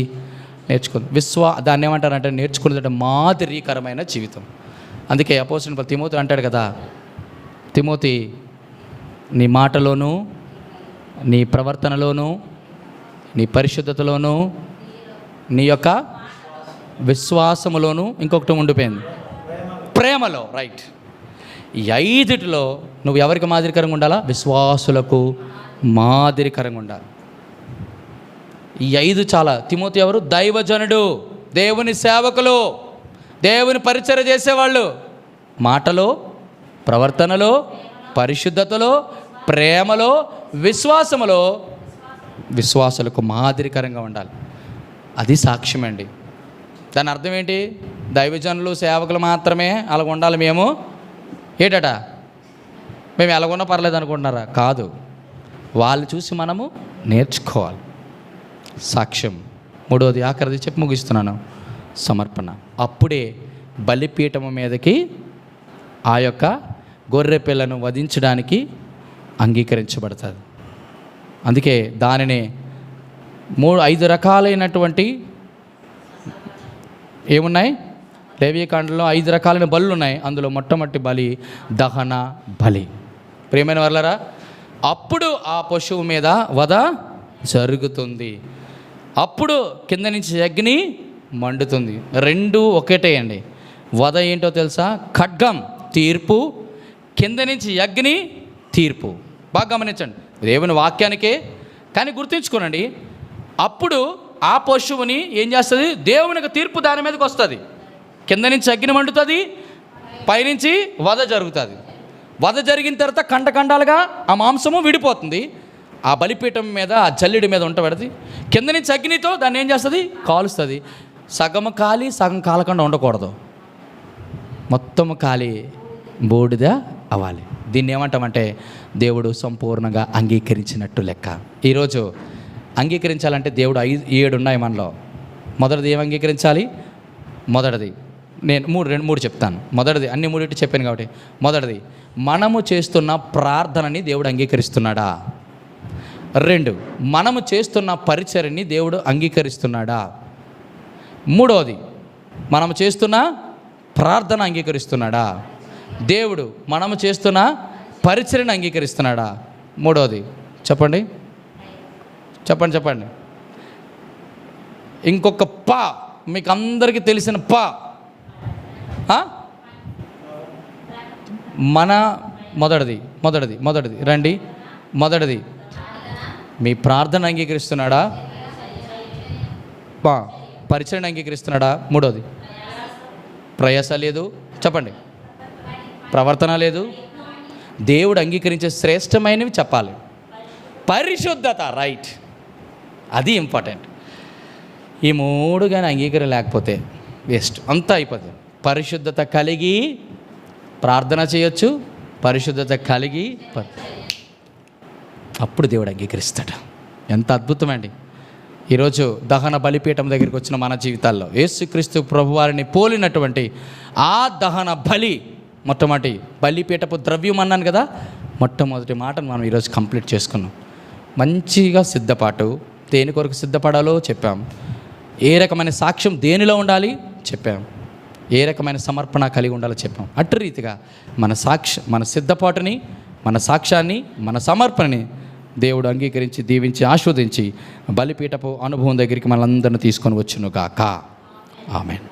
నేర్చుకుంది. దాన్ని ఏమంటారంటే నేర్చుకునేదంటే మాదిరికరమైన జీవితం. అందుకే అపోస్తలుడైన తిమోతి అంటాడు కదా, తిమోతి నీ మాటలోనూ, నీ ప్రవర్తనలోనూ, నీ పరిశుద్ధతలోనూ, నీ యొక్క విశ్వాసములోనూ, ఇంకొకటి ఉండిపోయింది ప్రేమలో. రైట్. ఈ 5 నువ్వు ఎవరికి మాదిరికరంగా ఉండాలా? విశ్వాసులకు మాదిరికరంగా ఉండాలి. ఈ 5 చాలా. తిమోతి ఎవరు? దైవజనుడు, దేవుని సేవకులు, దేవుని పరిచర్య చేసేవాళ్ళు. మాటలో, ప్రవర్తనలో, పరిశుద్ధతలో, ప్రేమలో, విశ్వాసములో విశ్వాసులకు మాదిరికరంగా ఉండాలి. అది సాక్ష్యం అండి. దాని అర్థం ఏంటి? దైవజనులు సేవకులు మాత్రమే అలాగ ఉండాలి మేము మేము ఎలాగున్నా పర్లేదు అనుకుంటున్నారా? కాదు, వాళ్ళు చూసి మనము నేర్చుకోవాలి. సాక్ష్యం. 3వది ఆఖరిది చెప్పి ముగిస్తున్నాను. సమర్పణ. అప్పుడే బలిపీఠము మీదకి ఆ యొక్క గొర్రె పిల్లను వధించడానికి అంగీకరించబడుతుంది. అందుకే దానిని 5 రకాలైనటువంటి ఏమున్నాయి, లేవియకాండంలో 5 రకాలైన బలులు ఉన్నాయి. అందులో మొట్టమొదటి బలి దహన బలి. ప్రియమైన వాళ్ళరా, అప్పుడు ఆ పశువు మీద వధ జరుగుతుంది. అప్పుడు కింద నుంచి అగ్ని మండుతుంది. 2 ఒకటే అండి. వధ ఏంటో తెలుసా? ఖడ్గం తీర్పు, కింద నుంచి అగ్ని తీర్పు. బాగా గమనించండి, దేవుని వాక్యానికే. కానీ గుర్తుంచుకోనండి, అప్పుడు ఆ పశువుని ఏం చేస్తుంది? దేవునికి తీర్పు దాని మీదకి వస్తుంది. కింద నుంచి అగ్ని మండుతుంది, పైనుంచి వధ జరుగుతుంది. వధ జరిగిన తర్వాత ఖండఖండాలుగా ఆ మాంసము విడిపోతుంది. ఆ బలిపీఠం మీద, ఆ జల్లెడి మీద ఉండబడుతుంది. కింద నుంచి అగ్నితో దాన్ని ఏం చేస్తుంది? కాలుస్తుంది. సగము కాలి సగం కాలకుండా ఉండకూడదు, మొత్తము కాలి బూడిద అవ్వాలి. దీన్ని ఏమంటామంటే దేవుడు సంపూర్ణంగా అంగీకరించినట్టు లెక్క. ఈరోజు అంగీకరించాలంటే దేవుడు 7 ఉన్నాయి మనలో. మొదటిది ఏం అంగీకరించాలి? మొదటిది నేను 3 చెప్తాను. మొదటిది అన్ని 3 చెప్పాను కాబట్టి, మొదటిది మనము చేస్తున్న ప్రార్థనని దేవుడు అంగీకరిస్తున్నాడా? 2 మనము చేస్తున్న పరిచర్యని దేవుడు అంగీకరిస్తున్నాడా? 3వది మనము చేస్తున్న ప్రార్థన అంగీకరిస్తున్నాడా? దేవుడు మనము చేస్తున్న పరిచర్యను అంగీకరిస్తున్నాడా? 3వది చెప్పండి. ఇంకొక పా, మీకు అందరికీ తెలిసిన పా, మన మొదటిది రండి. మొదటిది మీ ప్రార్థన అంగీకరిస్తున్నాడా? పరిచర్యను అంగీకరిస్తున్నాడా? 3వది ప్రయాస లేదు, చెప్పండి, ప్రవర్తన లేదు. దేవుడు అంగీకరించే శ్రేష్టమైనవి చెప్పాలి. పరిశుద్ధత, రైట్, అది ఇంపార్టెంట్. ఈ 3 కానీ అంగీకారం లేకపోతే వేస్ట్, అంతా అయిపోతుంది. పరిశుద్ధత కలిగి ప్రార్థన చేయొచ్చు, పరిశుద్ధత కలిగి అప్పుడు దేవుడు అంగీకరిస్తాడు. ఎంత అద్భుతమండి. ఈరోజు దహన బలిపీఠం దగ్గరికి వచ్చిన మన జీవితాల్లో యేసుక్రీస్తు ప్రభువారిని పోలినటువంటి ఆ దహన బలి, మొట్టమొదటి బలిపీఠపు ద్రవ్యం అన్నాను కదా, మొట్టమొదటి మాటను మనం ఈరోజు కంప్లీట్ చేసుకున్నాం. మంచిగా సిద్ధపాటు, దేని కొరకు సిద్ధపడాలో చెప్పాం. ఏ రకమైన సాక్ష్యం దేనిలో ఉండాలి చెప్పాం. ఏ రకమైన సమర్పణ కలిగి ఉండాలో చెప్పాం. అటు రీతిగా మన సిద్ధపాటుని, మన సాక్ష్యాన్ని, మన సమర్పణని దేవుడు అంగీకరించి, దీవించి, ఆస్వాదించి బలిపీఠపు అనుభవం దగ్గరికి మనందరిని తీసుకొని వచ్చును గాక. ఆమేన్.